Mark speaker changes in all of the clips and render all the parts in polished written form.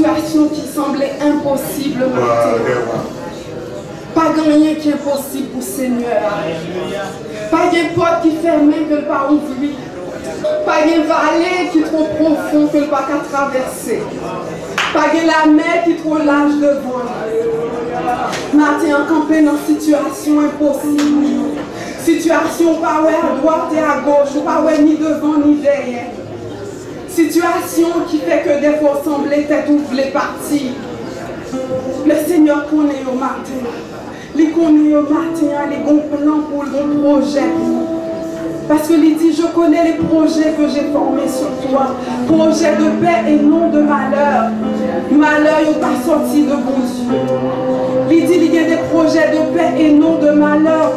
Speaker 1: situation qui semblait impossible matin. Pas rien qui est impossible pour le Seigneur. Pas de porte qui fermée que le pas ouvrir. Pas de vallée qui est trop profond que le pas qu'à traverser. Pas de la mer qui est trop large devant. Matin en campé dans une situation impossible. Situation pas ouais à droite et à gauche, pas ouais ni devant ni derrière. Situation qui fait que des fois sembler tête ouverte partie. Le Seigneur connaît au matin. Il connaît au matin, les bons plans pour le projet. Parce que il dit, je connais les projets que j'ai formés sur toi. Projets de paix et non de malheur. Malheur, il n'est pas sorti de bon Dieu. Il dit, il y a des projets de paix et non de malheur.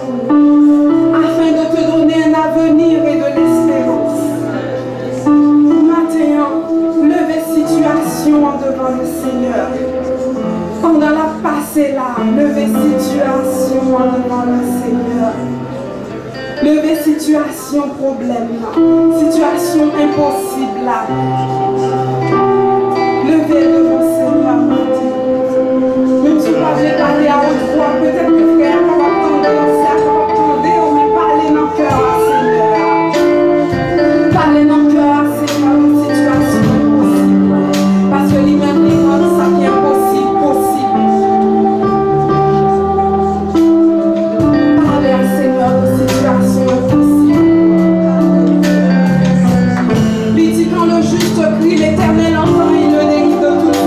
Speaker 1: Afin de te donner un avenir et de l'espérance. Maintenant, levez situation devant le Seigneur. Pendant la passée là, levez situation devant le Seigneur. Levez situation problème là, situation impossible là. Levez devant le Seigneur maintenant. Même si vous n'avez pas parlé à haute voix, peut-être que frère, on va attendre, mais parlez dans le cœur à Seigneur. Parlez dans le cœur à Seigneur d'une situation impossible. Parce que lui-même, il rend ça qui est impossible, possible. Parlez à Seigneur d'une situation impossible. Il dit quand le juste crie, l'Éternel entend, il le délivre de toute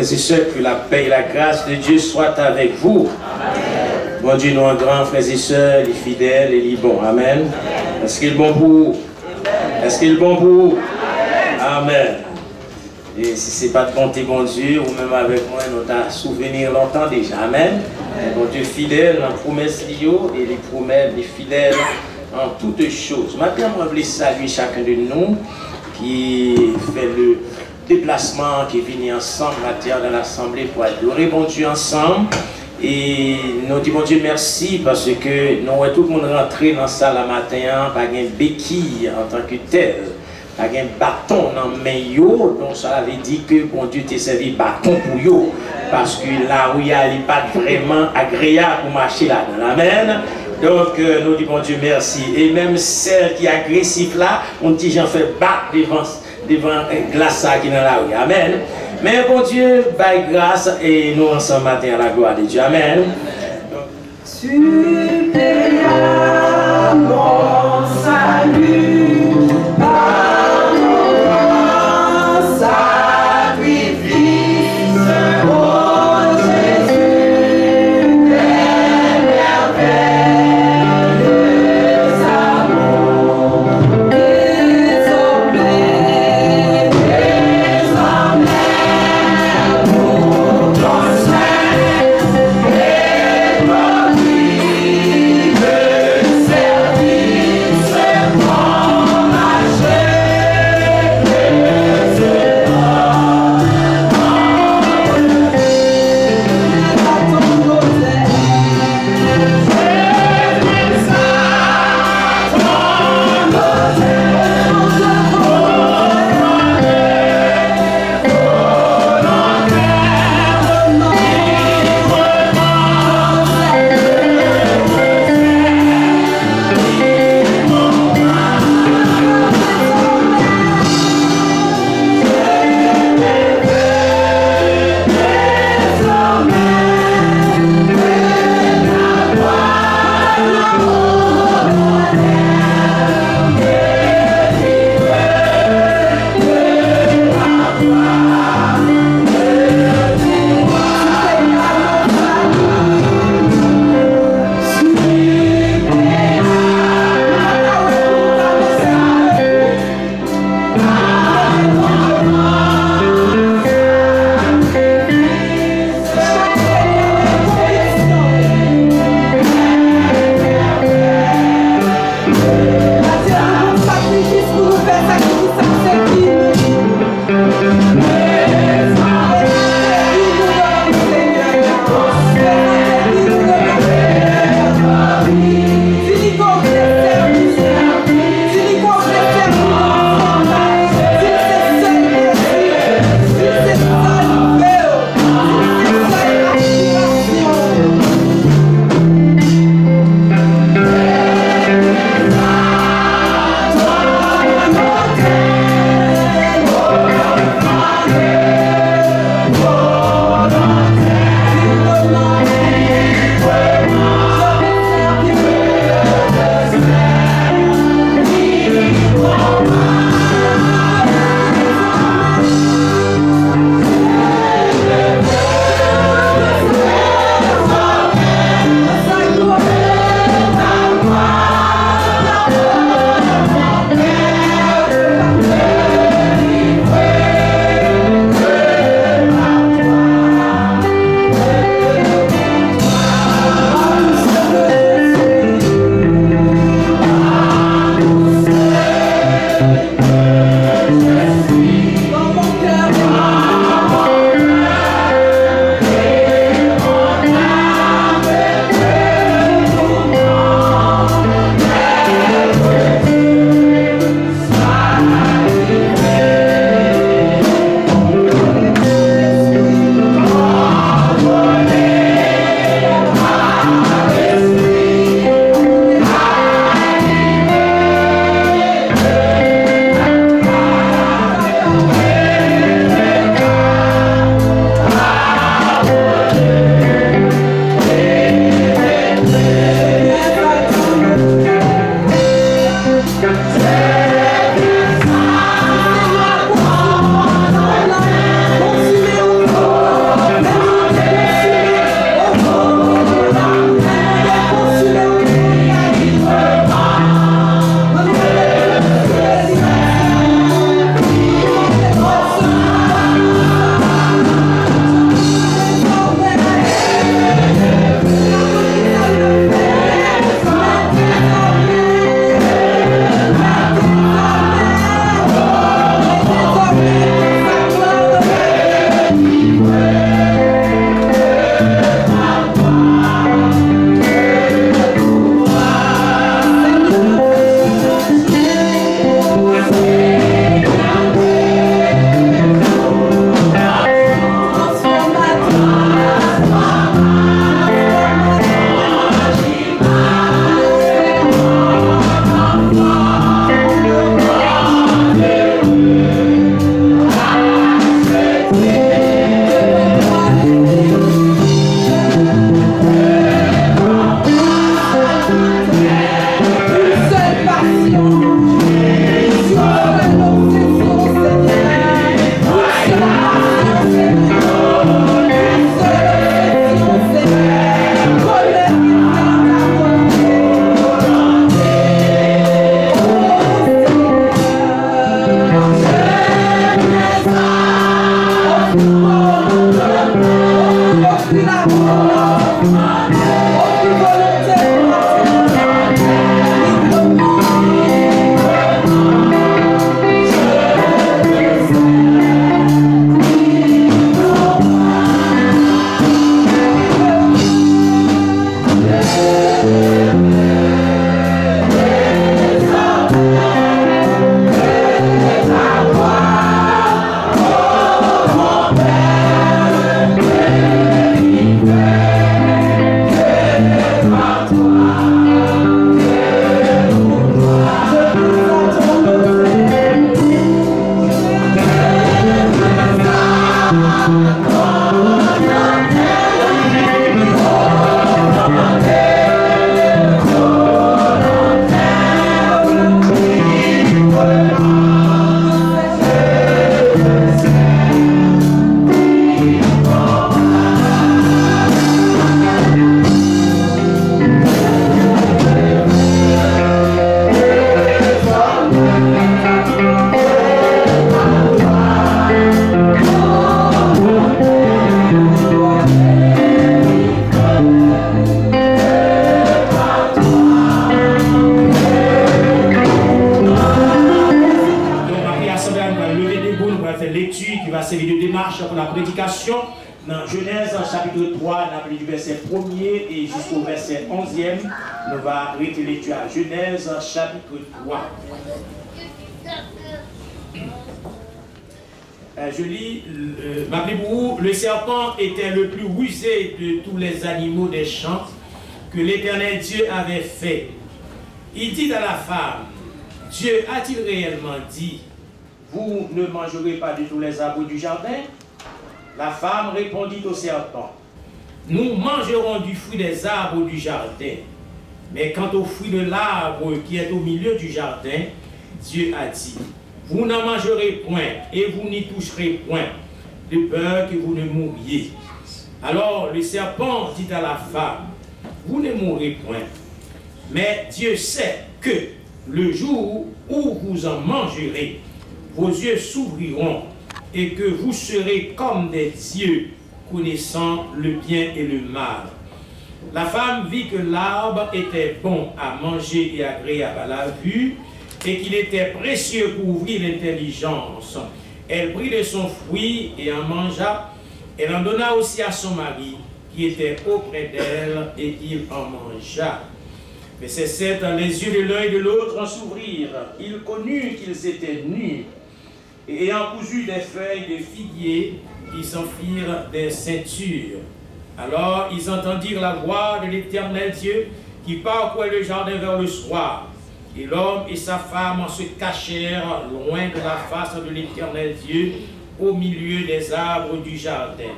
Speaker 2: frères et sœurs, que la paix et la grâce de Dieu soient avec vous. Amen. Bon Dieu, nous en grand, frères et sœurs, les fidèles et les bons. Amen. Est-ce qu'il est bon pour vous? Est-ce qu'il est bon pour vous? Amen. Et si ce n'est pas de bonté, bon Dieu, ou même avec moi, nous t'as souvenir longtemps déjà. Amen. Bon Dieu fidèle en promesses liées et les promesses des fidèles en toutes choses. Maintenant, je voulais saluer chacun de nous qui fait le déplacement, qui vient ensemble dans l'assemblée pour adorer bon Dieu ensemble. Et nous disons bon Dieu merci parce que nous voyons tout le monde rentrer dans la salle à matin, pas de béquille en tant que tel. Pas un bâton dans la main, donc ça avait dit que bon Dieu t'a servi bâton pour yo. Parce que la rue n'est pas vraiment agréable pour marcher là-dedans. Amen. Donc nous disons bon Dieu merci. Et même celle qui est agressive là, on dit j'en fais battre devant glace qui est dans la rue. Amen. Mais bon Dieu, by grâce et nous ensemble matin à la gloire de Dieu. Amen.
Speaker 1: Tu payas mon salut.
Speaker 3: Servir
Speaker 2: servi de démarche pour la prédication. Dans Genèse chapitre 3, on a pris du verset 1er et jusqu'au verset 11e, nous allons arrêter lecture à Genèse chapitre 3. Je lis, le serpent était le plus rusé de tous les animaux des champs que l'Éternel Dieu avait fait. Il dit à la femme, Dieu a-t-il réellement dit, vous ne mangerez pas de tous les arbres du jardin? La femme répondit au serpent, nous mangerons du fruit des arbres du jardin. Mais quant au fruit de l'arbre qui est au milieu du jardin, Dieu a dit, vous n'en mangerez point et vous n'y toucherez point, de peur que vous ne mouriez. Alors le serpent dit à la femme, vous ne mourrez point, mais Dieu sait que le jour où vous en mangerez, vos yeux s'ouvriront et que vous serez comme des dieux, connaissant le bien et le mal. La femme vit que l'arbre était bon à manger et agréable à la vue, et qu'il était précieux pour ouvrir l'intelligence. Elle prit de son fruit et en mangea. Elle en donna aussi à son mari, qui était auprès d'elle, et il en mangea. Mais c'est 7, les yeux de l'un et de l'autre s'ouvrirent. Ils connurent qu'ils étaient nus. Et ayant cousu des feuilles de figuier, ils s'en firent des ceintures. Alors ils entendirent la voix de l'Éternel Dieu qui parcourait le jardin vers le soir. Et l'homme et sa femme se cachèrent loin de la face de l'Éternel Dieu, au milieu des arbres du jardin.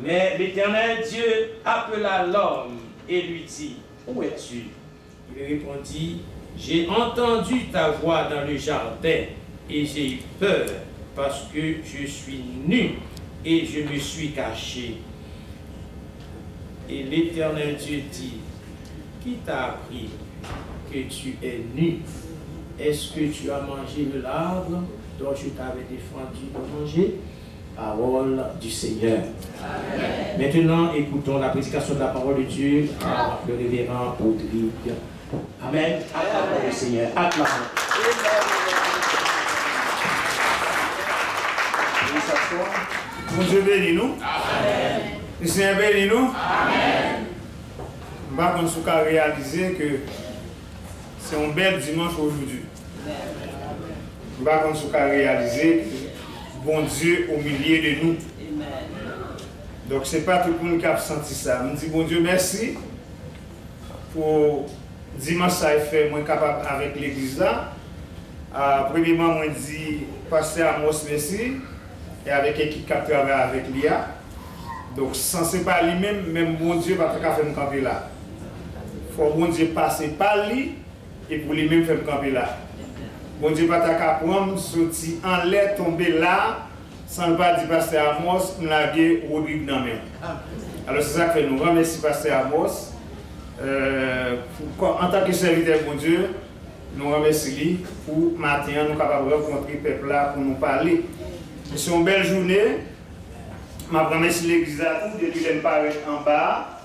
Speaker 2: Mais l'Éternel Dieu appela l'homme et lui dit, où es-tu? Il répondit, j'ai entendu ta voix dans le jardin et j'ai eu peur parce que je suis nu et je me suis caché. Et l'Éternel Dieu dit, qui t'a appris que tu es nu? Est-ce que tu as mangé de l'arbre dont je t'avais défendu de manger? Parole du Seigneur. Amen. Maintenant, écoutons la prédication de la parole de Dieu par le révérend Audrey. Amen. Acclamons le Seigneur. Acclamons.
Speaker 3: Bon Dieu bénis nous. Amen. Le Seigneur bénis nous. Amen. Je vais pas réaliser que c'est un bel dimanche aujourd'hui. Je vais pas réaliser que bon Dieu au milieu de nous. Donc ce n'est pas tout le monde qui a senti ça. Je me dis bon Dieu merci pour dimanche ça a fait moi capable avec l'église là. Premièrement moi dis pasteur Amos merci et avec l'équipe qui travaille avec l'IA. Donc sans c'est pas lui-même, même bon Dieu va pas faire me camper là. Faut bon Dieu passer par lui et pour lui-même faire me camper là. Bon Dieu va ta prendre sortir en l'air tomber là sans pas dire pasteur Amos nous laguer Rodrigue dans main. Alors c'est ça que nous remercions pasteur Amos en tant que serviteur bon Dieu nous remercions lui pour matin nous capables de rencontrer le peuple là pour nous parler. C'est une belle journée. Je remercie l'église à tous depuis qu'elle paraît en bas.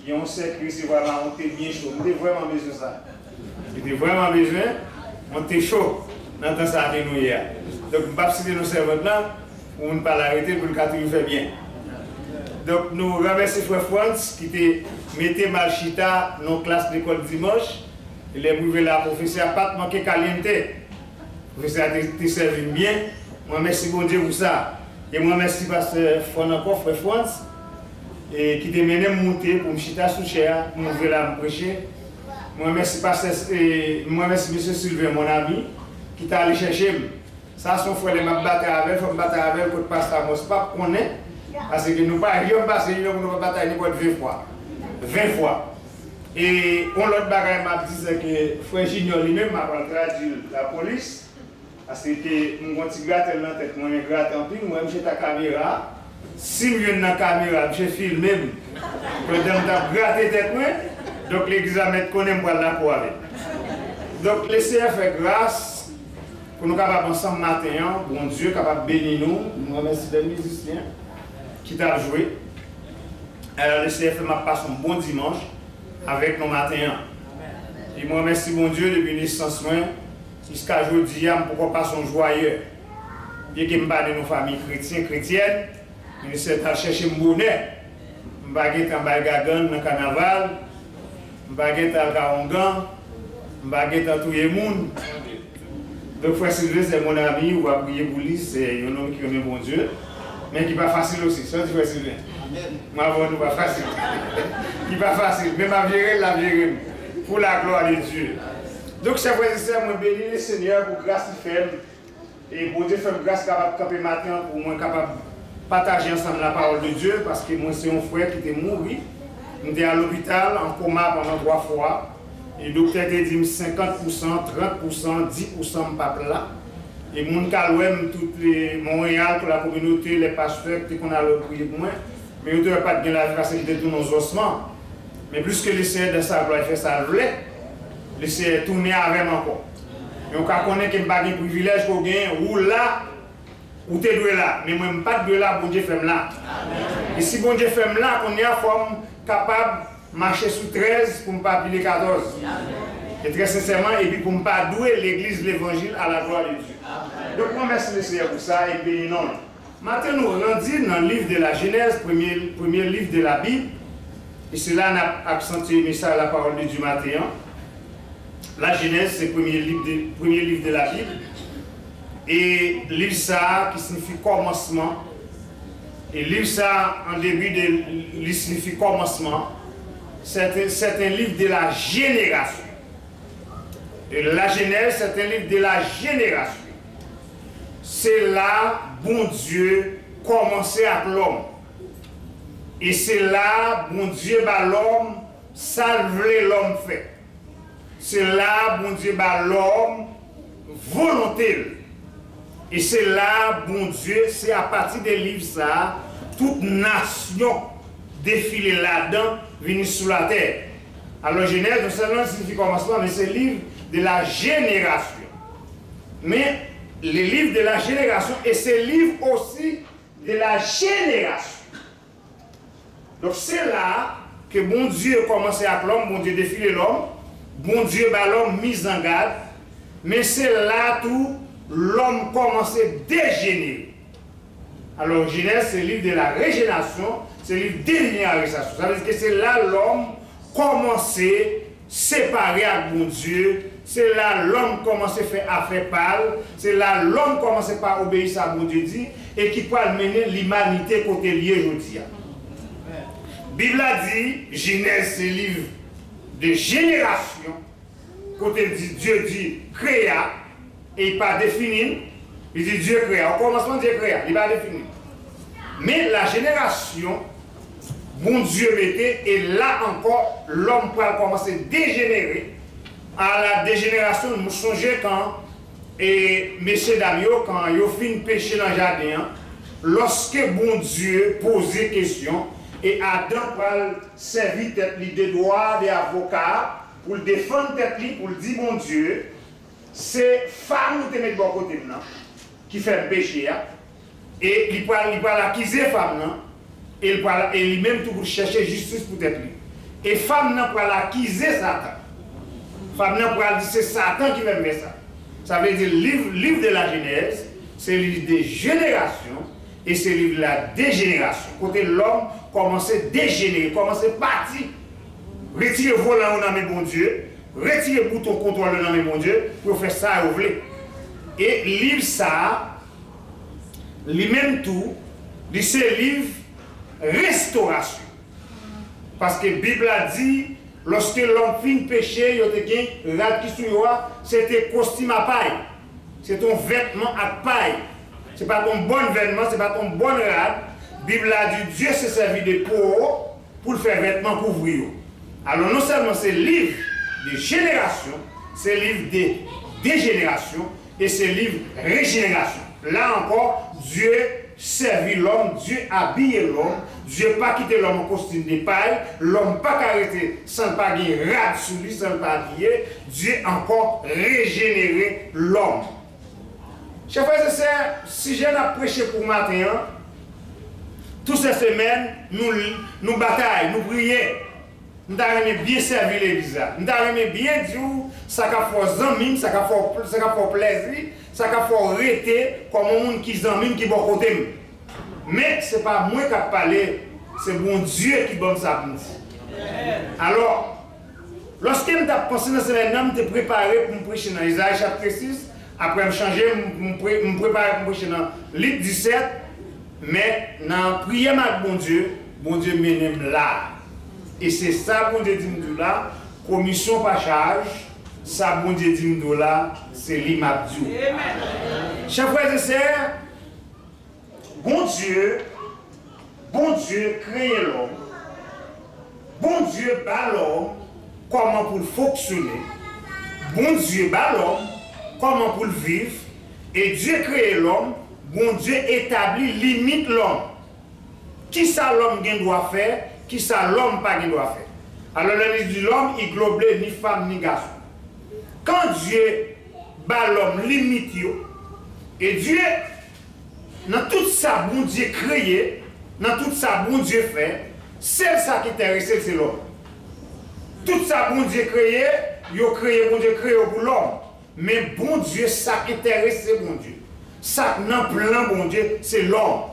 Speaker 3: Et on sait que c'est vraiment on était bien chaud. On était vraiment besoin de ça. On était vraiment besoin. On était chaud. Dans le temps ça nous hier. Donc, je ne vais pas citer nos servants là pour ne pas l'arrêter pour le cas où il fait bien. Donc, nous remercions Frère France qui était mis Malchita dans la classe d'école dimanche. Il est arrivé là, le professeur n'a pas manqué caliente. Le professeur a servi bien. Moi, merci bon Dieu pour ça. Et moi, merci pasteur encore, Frère France, et qui t'a mené monter pour me chiter sous chair, pour me venir prêcher. Moi, merci pasteur, moi, merci monsieur Sylvain, mon ami, qui t'a allé chercher. Ça, son frère, il m'a battu avec, il faut me battre avec pour le pasteur Amos. Pas qu'on est, parce que nous ne pouvons pas passer, nous ne pouvons pas battre 20 fois. 20 fois. Et on l'autre bagaille m'a dit que Frère Junior lui-même m'a traduit la police. Parce que nous avons gratté dans la tête, nous avons gratté en pile, moi j'ai ta caméra. Si je viens dans la caméra, je filme même. Je vais gratter tête, donc l'église va mettre qu'on aime pour la peau avec. Donc laissez faire grâce pour nous capables ensemble matin, bon Dieu capable de bénir nous. Nous remercions les musiciens qui t'ont joué. Alors le CF m'a passé un bon dimanche avec nos matins. Et moi remercie mon Dieu depuis naissance jusqu'à aujourd'hui, pourquoi pas son joyeux. bien que je suis une famille chrétienne, je suis allé chercher mon bonnet. Je suis allé en Balgagan dans le carnaval, je suis allé à Kaongan, je suis allé à tout le monde. Donc, Frère Sylvain, c'est mon ami, ou va prier pour lui, c'est un homme qui aime bon Dieu, mais qui n'est pas facile aussi. Ça, tu Frère Sylvain. Ma voix n'est pas facile. Qui n'est pas facile, mais ma vérité, pour la gloire de Dieu. Donc, chers frères et sœurs, je bénis le Seigneur pour grâce qu'il fait. Et pour Dieu fait grâce capable de camper matin pour moi capable de partager ensemble la parole de Dieu, parce que moi, c'est un frère qui était mort. J'étais à l'hôpital en coma pendant 3 fois. Et le docteur a dit 50%, 30%, 10% pas là. Et mon calouem, tout Montréal, toute la communauté, les pasteurs, qui qu'on a le prier pour moi. Mais je ne pas de la vie parce qu'il était tous nos ossements. Mais plus que l'essai de sa gloire, il fait ça, l'essai tourner avec encore. Et on connaît qu'il n'y a pas de privilège qu'on gagne, ou là, ou tu es doué là. Mais moi, je ne suis pas doué là, bon Dieu fait là. Et si bon Dieu fait là, on est en forme capable marcher sous 13 pour ne pas appeler 14. Et très sincèrement, et puis pour ne pas douer l'église, l'évangile à la gloire de Dieu. Donc, moi, merci le Seigneur pour ça, et puis non. Maintenant, nous rendons dans le livre de la Genèse, premier livre de la Bible. Et cela n'a accentué ça à la parole de Dieu matin. La Genèse, c'est le premier livre de la Bible. Et livre ça, qui signifie commencement. Et livre ça, en début de signifie commencement. C'est un livre de la génération. Et la Genèse, c'est un livre de la génération. C'est là, bon Dieu, commençait avec l'homme. Et c'est là, bon Dieu, bah, l'homme, salver l'homme fait. C'est là, bon Dieu, bah, l'homme, volonté. Et c'est là, bon Dieu, c'est à partir des livres ça, toute nation défilée là-dedans, venue sous la terre. Alors Genèse, non seulement signifie commencement, mais c'est le livre de la génération. Mais les livres de la génération et c'est le livre aussi de la génération. Donc c'est là que bon Dieu commençait avec l'homme, bon Dieu défilé l'homme, bon Dieu bah l'homme mis en garde, mais c'est là tout l'homme commençait à dégénérer. Alors Genèse, c'est le livre de la régénération, c'est le livre de l'énéarisation. Ça veut dire que c'est là l'homme commençait à séparer avec bon Dieu, c'est là l'homme commençait à faire affaire pâle, c'est là l'homme commençait par obéir à bon Dieu dit, et qui peut mener l'humanité côté lié aujourd'hui. La Bible a dit, Genèse, c'est le livre de génération, côté Dieu dit créa, et il n'est pas défini, il dit Dieu créa. Au commencement, Dieu créa, il n'est pas défini. Mais la génération, bon Dieu mettait, et là encore, l'homme peut commencer à dégénérer. À la dégénération, nous songeons quand, et M. Damio, quand il a fait péché dans le jardin, lorsque bon Dieu posait question, et Adam va servir tête des droits des avocats pour le défendre tête pour le dire bon Dieu, c'est femme qui est de bon côté qui fait un péché et il va l'accuser femme et lui-même tout pour chercher justice pour tête et femme n'a pas l'accuser Satan. Femme n'a pas dire c'est Satan qui va faire ça. Ça veut dire livre de la Genèse, c'est le livre des générations. Et c'est le livre de la dégénération. Côté l'homme commence à dégénérer, commence à partir. Retirez le volant dans mes bon Dieu, retirez le bouton contrôle dans mes bon Dieu, pour faire ça à ouvrir. Et livre ça, lui-même tout, c'est le livre restauration. Parce que la Bible a dit, lorsque l'homme finit péché, il y a des c'était costume à paille. C'est ton vêtement à paille. Ce n'est pas ton bon vêtement, ce n'est pas ton bon rade. La Bible a dit Dieu s'est servi de peau pour le faire vêtement couvrir. Alors non seulement c'est le livre de génération, c'est le livre de dégénération et c'est le livre de régénération. Là encore, Dieu servit l'homme, Dieu habillé l'homme, Dieu pas quitté l'homme en costume de paille, l'homme pas arrêté sans pas gagner rade sous lui, sans pas habiller, Dieu encore régénéré l'homme. Chers frères et sœurs, si j'ai prêché pour matin, toutes ces semaines, nous bataillons, nous prions. Nous avons bien servi l'église. Nous avons bien dit ça a fait amis, ça a fait plaisir, ça a fait arrêter comme un monde qui amis qui bon côté. Mais ce n'est pas moi qui ai parlé, c'est mon Dieu qui donne ça. Alors, lorsque je pensé dans cette semaine, je me préparé pour me prêcher dans Isaïe chapitre 6. Après, je changer, je me préparer pour me prêcher dans Luc 17. Mais dans la prière avec bon Dieu m'aime là. Et c'est ça, bon Dieu dit là, commission par charge, ça, bon Dieu dit là, c'est l'imabdiou. Chers frères et sœurs, bon Dieu crée l'homme. Bon Dieu bat l'homme comment pour fonctionner. Bon Dieu bat l'homme comment pour vivre. Et Dieu crée l'homme. Bon Dieu établit limite l'homme. Qui ça l'homme doit faire, qui ça l'homme pas doit faire. Alors le dit l'homme, il globe ni femme ni garçon. Quand Dieu bat l'homme limite, et Dieu, dans tout ça, bon Dieu créé, dans tout ça, bon Dieu fait, c'est ça qui intéresse, c'est l'homme. Tout ça, bon Dieu créé, bon Dieu créé pour l'homme. Mais bon Dieu, ça qui intéresse, c'est bon Dieu. Ça n'a plein, bon Dieu, c'est l'homme.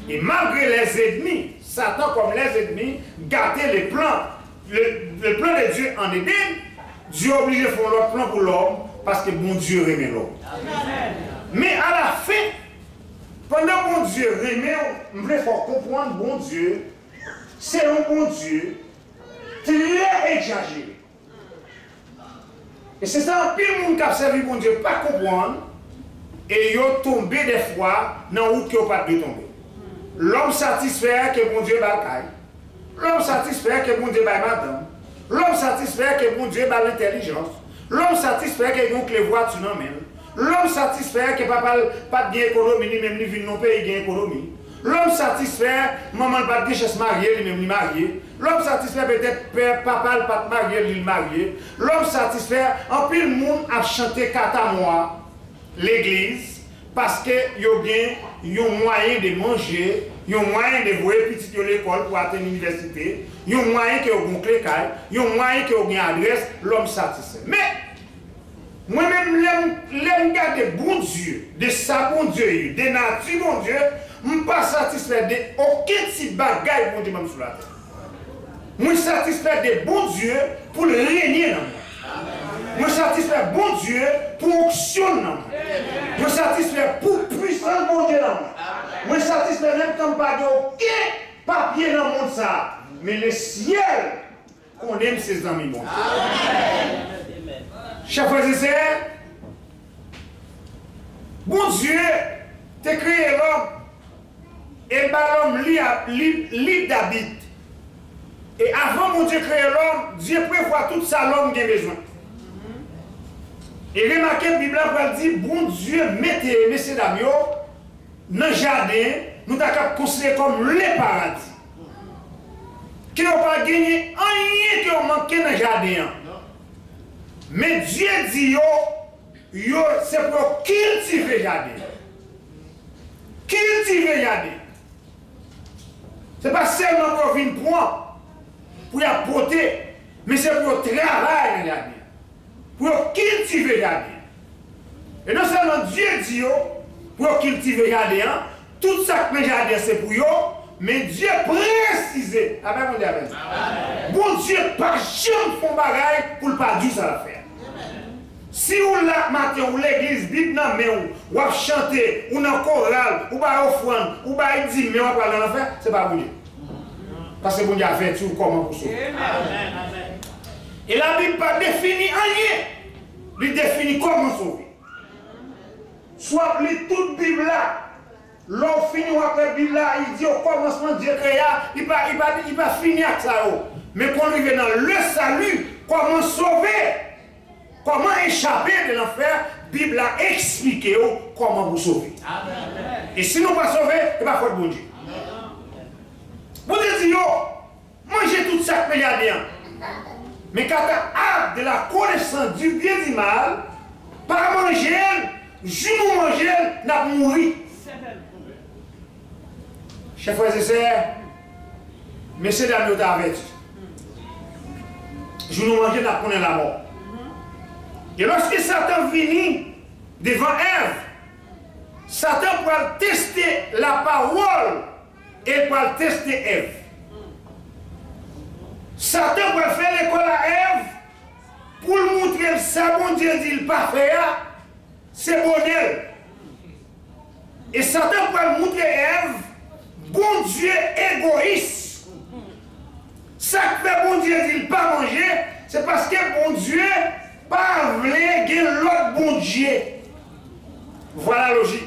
Speaker 3: Et malgré les ennemis, Satan comme les ennemis, gâter les plans, le plan de Dieu en Éden, Dieu est obligé de faire l'autre plan pour l'homme, parce que bon Dieu remet l'homme. Mais à la fin, pendant que bon Dieu remet, il faut comprendre bon Dieu, c'est un bon Dieu très exagéré. Et c'est ça, un pile monde qui a servi bon Dieu, pas comprendre, et ils ont tombé des fois dans la route qui n'a pas de tomber. L'homme satisfait que bon Dieu bataille. L'homme satisfait que bon Dieu bat madame. L'homme satisfait que bon Dieu bat l'intelligence. L'homme satisfait que bon les voitures non même. L'homme satisfait que papa pas de économie, ni même ni ville non pays gain économie. L'homme satisfait maman pas de richesse mariée, ni même ni marié. L'homme satisfait peut-être père papa pas marié, ni marié. L'homme satisfait en pile monde a chanté katamoa l'église parce que y a bien un moyen de manger, y a un moyen de voir petit à l'école pour atteindre l'université, y a un moyen que vous clé caille, y a un moyen que vous adresse, l'homme satisfait. Mais moi-même, l'aime garder bon Dieu, de ça bon Dieu, de nature bon Dieu, je ne suis pas satisfait de aucun type de bagaille bon Dieu même sur la terre. Je suis satisfait de bon Dieu pour le régner dans moi. Je suis satisfait de bon Dieu pour fonctionner dans moi. Je suis satisfait pour puissance bon Dieu dans moi. Je suis satisfait même quand pas de aucun papier dans le monde ça. Mais le ciel qu'on aime ses amis bon Dieu. Chers frères et sœurs, bon Dieu t'a créé l'homme et l'homme libre d'habiter. Et avant mon Dieu créer l'homme, Dieu prévoit tout ça l'homme qui a besoin. Et remarquez, la Bible dit, bon Dieu, mettez, messieurs dames, dans le jardin, nous avons considéré comme le paradis. Qui n'ont pas gagné rien qui ont manqué dans le jardin. Mais Dieu dit, c'est pour cultiver le jardin. Cultiver le jardin. Ce n'est pas seulement pour venir prendre, pour y apporter, mais c'est pour travailler le jardin. Pour cultiver le jardin. Et non seulement Dieu dit, pour cultiver le jardin, tout ça que le jardin c'est pour eux, mais Dieu précise. Amen, mon Dieu. Bon Dieu, pas jamais font bagaille pour ne pas dire ça à faire. Si vous la matin ou l'église, Bible non mais ou chanter, ou dans chorale, ou ba offrande, ou ba dit mais on va dans l'enfer, c'est pas bon Dieu. Parce que bon Dieu a fait tout comment pour sauver. Et la Bible pas définit rien. Il définit comment sauver. Soit lit toute Bible là. L'on finit après la Bible là, il dit au commencement Dieu créa, il va finir avec ça. Mais quand on arrive dans le salut, comment sauver? Comment échapper de l'enfer, la Bible a expliqué comment vous sauver. Amen. Et si nous ne pas sauver, il va faire bon Dieu. Vous dites, mangez tout ça que regardez. Mais quand tu as de la connaissance du bien et du mal, par manger, jour manger, n'a pas mouru. Chers frères et sœurs, messieurs dames, nous avons averti. Jour manger, n'a pas la mort. Et lorsque Satan vient devant Ève, Satan va tester la parole et va tester Ève. Satan va faire l'école à Ève pour lui montrer ça, bon Dieu dit le pas faire, c'est bon elle. Et Satan va montrer Ève, bon Dieu égoïste. Ça que fait bon Dieu dit le pas manger, c'est parce que bon Dieu pas voulait que l'autre bon Dieu. Voilà la logique.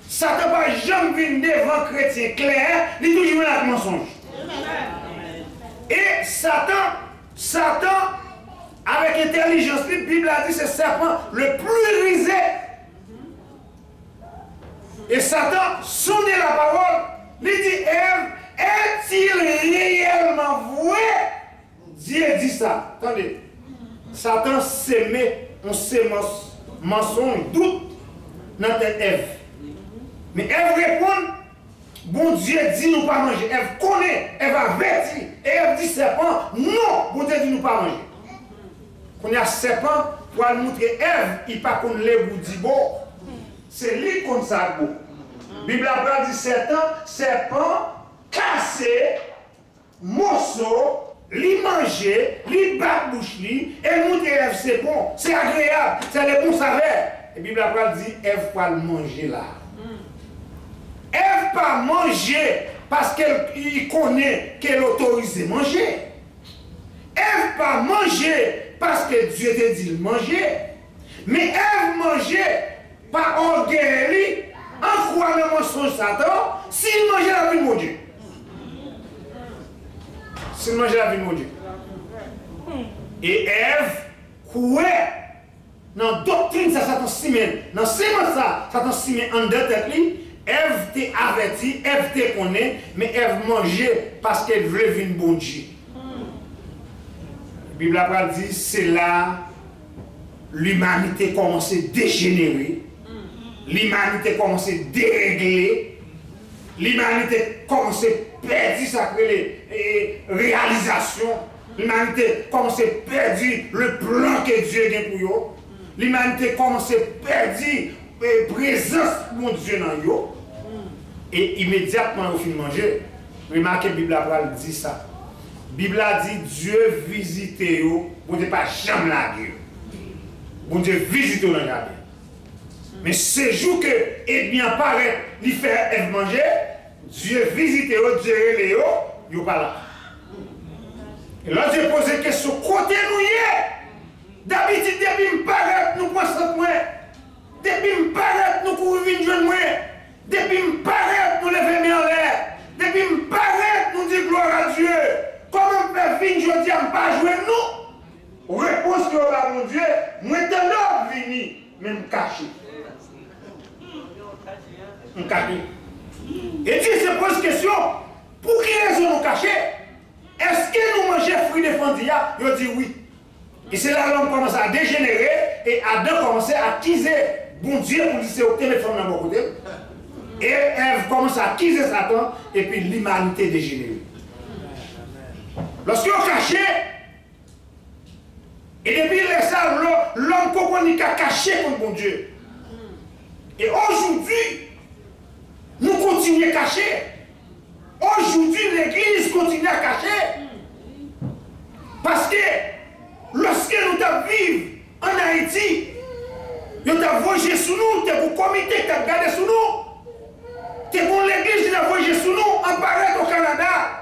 Speaker 3: Satan va jamais venir devant chrétien clair, il est toujours un mensonge. Et Satan, avec intelligence, la Bible a dit c'est le serpent le plus risé. Et Satan sonnait la parole, il dit Ève, est-il réellement vrai? Dieu dit ça. Attendez. Satan s'aimait, on s'aimance, mensonge, doute dans tête Ève. Mais Ève répond, bon Dieu dit nous pas manger. Ève connaît, Ève avertit. Et Ève dit serpent, non, bon Dieu dit nous pas manger. Quand il y a serpent, pour lui montrer Ève, il pas qu'on les vous dit bon. C'est lui comme ça beau. Bible a dit serpent, cassé, morceau, li manger, li bat bouche li, et montrer Ève c'est bon, c'est agréable, c'est le bon saveur. Et Bible a dit Ève va le manger là. Ève pas manger parce qu'elle connaît qu'elle autorise manger. Ève pas manger parce que Dieu te dit de manger. Mais Ève manger par orgueil, en croyant le mensonge Satan, s'il mangeait la vie de mon Dieu. S'il mangeait la vie de mon Dieu. Et Ève croyait dans la doctrine, ça Satan s'y met. Dans ce ça, Satan s'y met en deux têtes. Ève t'est avertie, Ève t'est connaît, mais Ève mangeait parce qu'elle voulait venir bon Dieu. La Bible a dit, c'est là l'humanité commence à dégénérer, l'humanité commence à dérégler, l'humanité commence à perdre sa réalisation, l'humanité commence à perdre le plan que Dieu a pour eux, l'humanité commence à perdre la présence de mon Dieu dans eux. Et immédiatement au fin de manger, remarquez la Bible a dit ça. La Bible a dit Dieu visite eux, vous ne pas jamais la guerre. Bon Dieu visite dans la guerre. Mais ce jour que l'ennemi apparaît, il fait Ève manger, Dieu visite eux, Dieu les eux, il n'est pas là. Et là Dieu pose la question, côté nous y est. D'habitude, depuis me paraît, nous pensons moins. Depuis me paraît, nous courons une jeune moins. Depuis me paraît, nous levons en l'air. Depuis me paraît, nous disons gloire à Dieu. Comment faire fin, je dis à ne pas jouer nous? Réponse que mon Dieu, moi t'en venir, même caché. On caché. Et Dieu se pose question, pour quelle raison nous cacher? Est-ce que nous mangeons fruits de fandia? Il dit oui. Et c'est là que l'homme commence à dégénérer et Adam commence à accuser bon Dieu pour dire c'est au téléphone dans mon côté. Et Ève commence à accuser Satan et puis l'humanité dégénère. Lorsqu'on caché, et depuis l'homme comprend qu'à cacher contre bon Dieu. Et aujourd'hui, nous continuons à cacher. Aujourd'hui, l'église continue à cacher. Parce que lorsque nous vivons en Haïti, nous avons voyagé sur nous, nous avons comité qui a gardé sur nous. Nous avons l'église qui a voyagé sur nous, apparaître au Canada.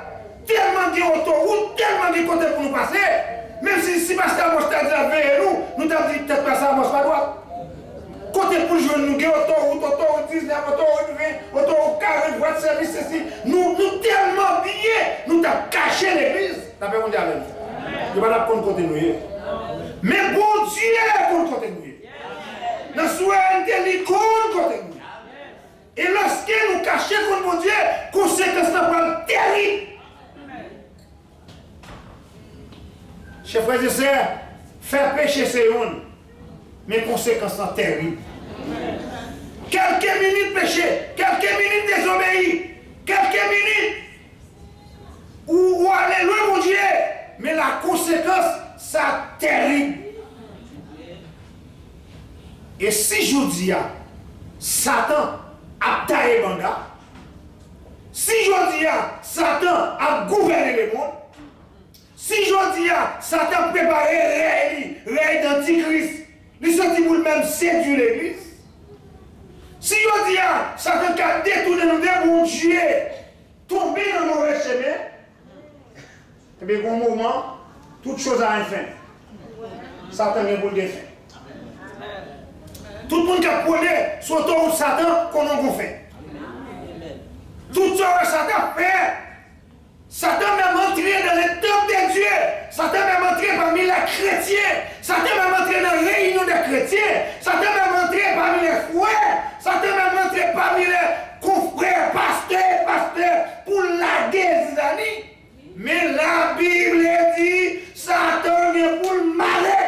Speaker 3: Tellement d'autoroutes, tellement de côtés pour nous passer. Même si Pasteur Moche t'a dit la veille, nous avons dit peut-être passer à Moche pas droite. Côté pour jouer, nous avons autoroute 19, autoroute 20, autoroute 40, voie de service, ceci. Nous tellement billets, nous avons caché l'église. D'après mon Dieu avec nous. Il ne va pas contre côté nous. Mais bon Dieu contre côté nous. Dans souveraineté, contre côté nous. Et lorsque nous cachons contre mon Dieu, conséquence n'a pas terrible. Chers frères et sœurs, faire pécher c'est une, mais conséquences sont terribles. Quelques minutes péché, quelques minutes désobéir, quelques minutes où aller loin mon Dieu, mais la conséquence, c'est terrible. Et si je dis, Satan a taillé banda, si je dis, Satan a gouverné le monde, si je dis, Satan a préparé l'œil d'Antichrist, il sorti pour lui-même séduire l'église. Si je dis, Satan a détourné nos deux pour Dieu, tomber dans le mauvais chemin, et bien, au moment, toute chose a un fin. Satan est pour le défaire. Tout le monde qui a prôné sur l'autoroute Satan, qu'on a fait. Tout ce que Satan fait, Satan même entré dans les temples de Dieu, Satan même entré parmi les chrétiens, Satan même entré dans les réunions des chrétiens, Satan même entré parmi les frères, Satan même entré parmi les confrères, pasteurs, pour laguer les amis. Mais la Bible dit, Satan est pour le malin.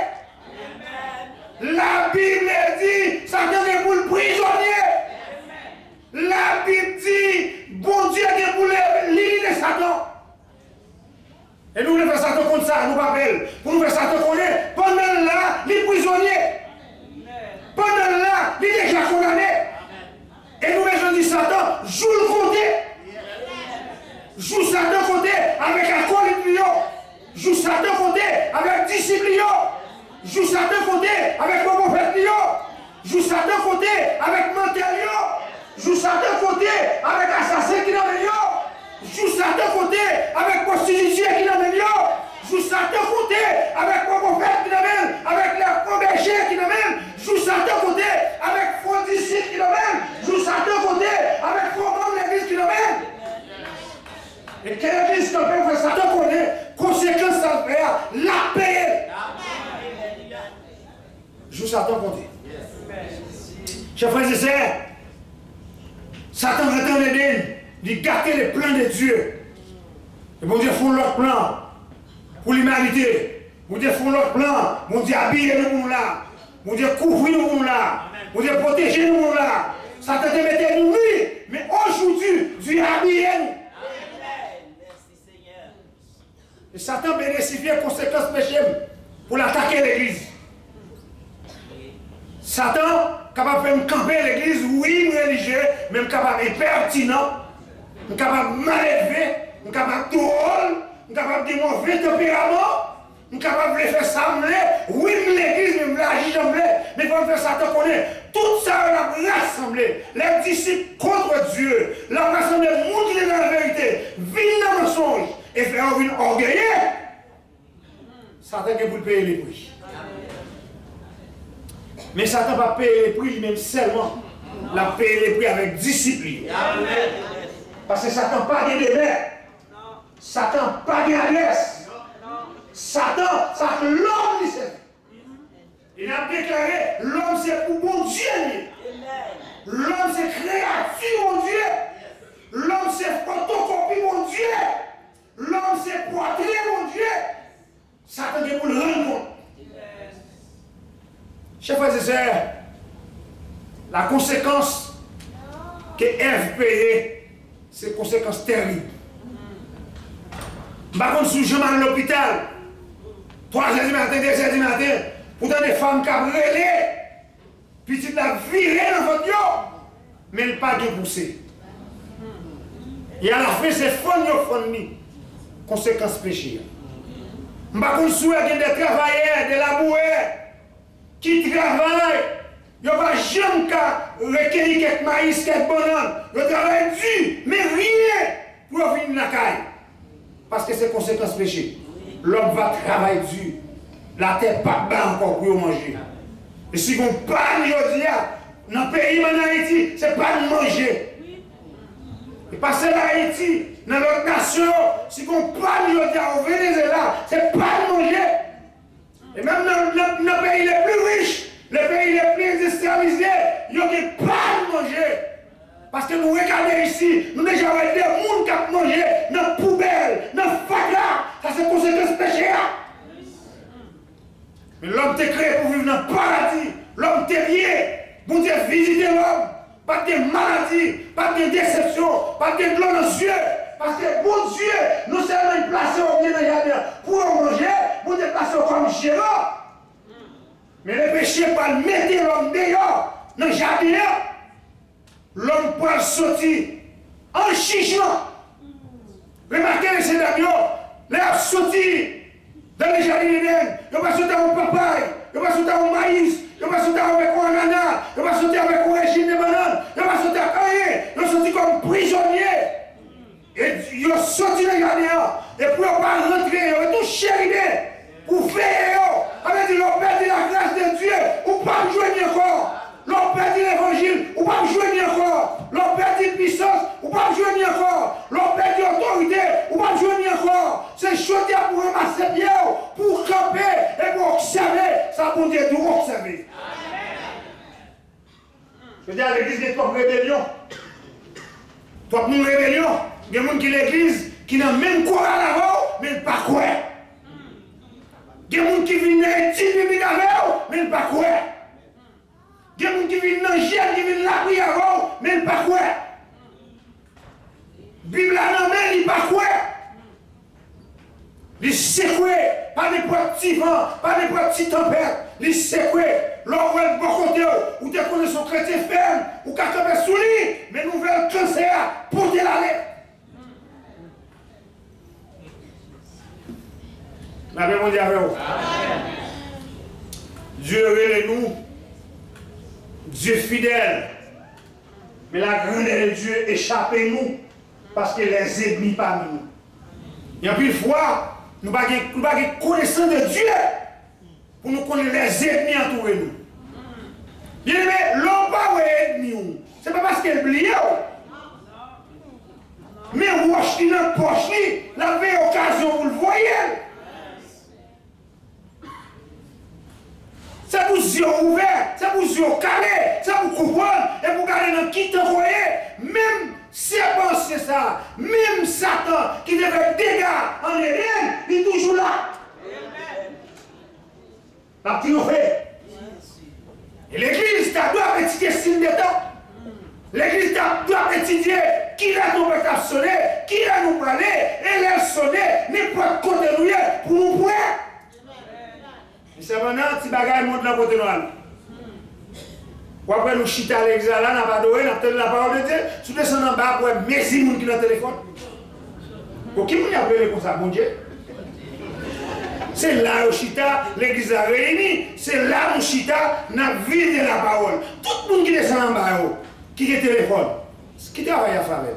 Speaker 3: La Bible dit, Satan est pour le prisonnier. La Bible dit, bon Dieu est pour l'île de Satan. Et nous, faire Satan contre ça, nous rappelle. Pour nous faire Satan contre pendant là, les prisonniers. Pendant là, les déjà condamnés. Et nous, je dis Satan, joue le côté. Joue Satan côté avec alcoolique, joue Satan côté avec disciple, joue Satan côté avec mon prophète, joue Satan côté avec mental, joue Satan côté avec assassin qui n'amène, joue Satan côté avec prostitution qui n'amène, joue Satan côté avec mon prophète qui n'amène, avec les faux bergers qui n'amène, joue Satan côté avec faux disciples qui n'amène, joue Satan côté avec faux membres de l'église qui n'amène. Et quelle église qu'on peut faire Satan connaît, conséquence ça fait, la paix. Joue Satan côté. Chers frères et sœurs, Satan retient l'Éden, il gâter les plans de Dieu. Et bon Dieu font leur plan pour l'humanité. Bon Dieu font leur plan, bon Dieu habille le monde là, bon Dieu couvrir le monde là, bon Dieu protéger le monde là. Satan te mettait nous, mais aujourd'hui, Dieu habille nous. Et Satan bénéficie des conséquences péché pour l'attaquer l'église. Satan capable de camper l'église, oui, religieux, même capable impertinent, capable de mal élevé, capable de drôle, capable de mauvais tempérament, capable de faire sembler, oui, l'église, même l'agir semblé, mais pour faire Satan connaît, tout ça on a rassemblé, les disciples contre Dieu, la rassemblé, montrer dans la vérité, vivre dans le mensonge. Et faire une orgueilleux, Satan est pour payer les prix. Mais Satan va payer les prix lui-même seulement. Il va payer les prix avec discipline. Parce que Satan n'a pas de demeure. Satan n'a pas d'adresse. Satan, c'est l'homme qui sait. Il a déclaré l'homme c'est pour bon Dieu. L'homme c'est créature mon Dieu. L'homme c'est photocopie mon Dieu. L'homme s'est poitré, mon Dieu. Satan est pour le rendre compte. Chers frères et sœurs, la conséquence que Ève payait, c'est une conséquence terrible. Par contre, si je vais à l'hôpital, 3h du matin, 2h du matin, pourtant des femmes qui ont relé, puis tu l'as viré dans votre yo, mais elle n'a pas de poussée. Et à la fin, c'est fond. Conséquence péché. Je ne sais pas si vous avez des travailleurs, des laboureurs qui travaillent. Ils ne vont jamais recueillir quelques maïs, quelques bananes. Ils travaillent dur, mais rien pour venir dans la caille. Parce que c'est conséquence péché. L'homme va travailler dur. La terre pas bas encore pour manger. Et si on parle aujourd'hui, dans le pays en Haïti, ce n'est pas de manger. Et parce que l'Haïti, dans notre nation, si on parle au Venezuela, c'est pas de manger. Et même dans les pays les plus riches, les pays les plus industrialisés, il n'y a pas de manger. Parce que nous regardons ici, nous déjà avons des gens qui mangent dans la poubelle, dans la fatra. Ça c'est conséquence péché. Mais l'homme t'est créé pour vivre dans le paradis. L'homme t'est lié. Bon Dieu, visiter l'homme. Pas de maladie, pas de déception, pas de gloire dans les yeux. Parce que bon Dieu, nous seulement il place au bien dans le jardin pour manger, bon Dieu place comme gérant. Mais le péché pas mettre l'homme dehors dans le jardin. L'homme peut sortir en chichement. Remarquez les scénarios, les sortis dans les jardins d'Éden, ils vont sortir en papaye, ils vont sortir en maïs, ils vont sortir avec un ananas, ils vont sortir avec un régime de banane, ils vont sortir à rien, ils vont sortir comme prisonniers. Et ils ont sorti dans les jardins, et puis ils ne vont pas rentrer, ils vont tout chériner pour veiller. Avec dit, ils ont perdu la grâce de Dieu, ou pas jouer encore. L'on perdit l'évangile, ou pas jouer encore. L'on perdit puissance, ou pas jouer encore. L'on perdit autorité, ou pas jouer encore. C'est choisir pour ramasser bien, pour camper et pour observer. Ça bon Dieu doit observer. Je veux dire, l'église n'est pas rébellion. Toi, nous rébellion. Il y a des gens qui l'église qui n'a même quoi à l'avant, mais pas quoi. Il y a des gens qui viennent dans les types de mais pas quoi. Il y a des gens qui viennent dans le gel, qui viennent la prière avant, mais pas quoi. Bible à main, il pas quoi. Il secoué, pas n'importe petit vent, pas n'importe petite tempête. Il secoué. L'on voit le bon côté, ou des connaissances chrétiens fermes, ou qu'à tomber sous lui, mais nous voulons cancer pour te l'aller. La paix mondiale avec vous. Dieu relève nous. Dieu fidèle. Mais la grandeur de Dieu échappe nous. Parce que les ennemis parmi nous. Il y a plus de fois, nous n'avons pas de connaissance de Dieu. Pour nous connaître les ennemis entourés nous. Bien aimé, l'homme pas est ennemi. Ce n'est pas parce qu'elle oublie. Mais roche qui dans poche, la avait occasion vous le voyez. C'est pour les yeux ouverts, c'est pour les yeux calés, c'est pour comprendre et pour garder dans qui t'envoyer. Même serpent, c'est ça. Même Satan qui devait dégâts en Éden, il est toujours là. La triomphé. Et l'église doit étudier signe de temps. L'église doit étudier qui a nous peut sonner, qui a nous parler, et les sonner, n'importe côté nous pour nous prendre. C'est maintenant, si bagaille monte dans le côté noir. Ou après nous chita à l'église là, n'a pas adoré, n'a pas la parole de Dieu. Si nous descendons en bas, pour merci les gens qui ont le téléphone. Pour qui vous appelez comme ça, mon Dieu? C'est là où chita, l'église a réuni. C'est là où chita, n'a vidé la parole. Tout le monde qui descend en bas, qui a le téléphone, qui travaille à faveur.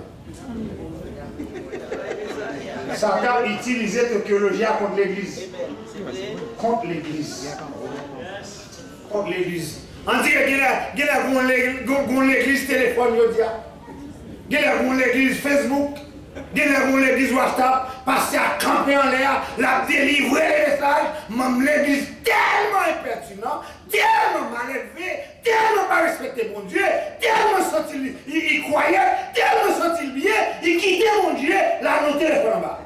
Speaker 3: Satan utilise la théologie contre l'église. Contre l'église. Contre l'église. On dit qu'il y a l'église téléphone, il y a l'église Facebook, il y a l'église WhatsApp, parce qu'il a campé en l'air, la délivré les messages, même l'église tellement impertinent, tellement mal élevé, tellement pas respecté mon Dieu, tellement senti il croyait, tellement senti bien, il quittait mon Dieu, la nos téléphone en bas.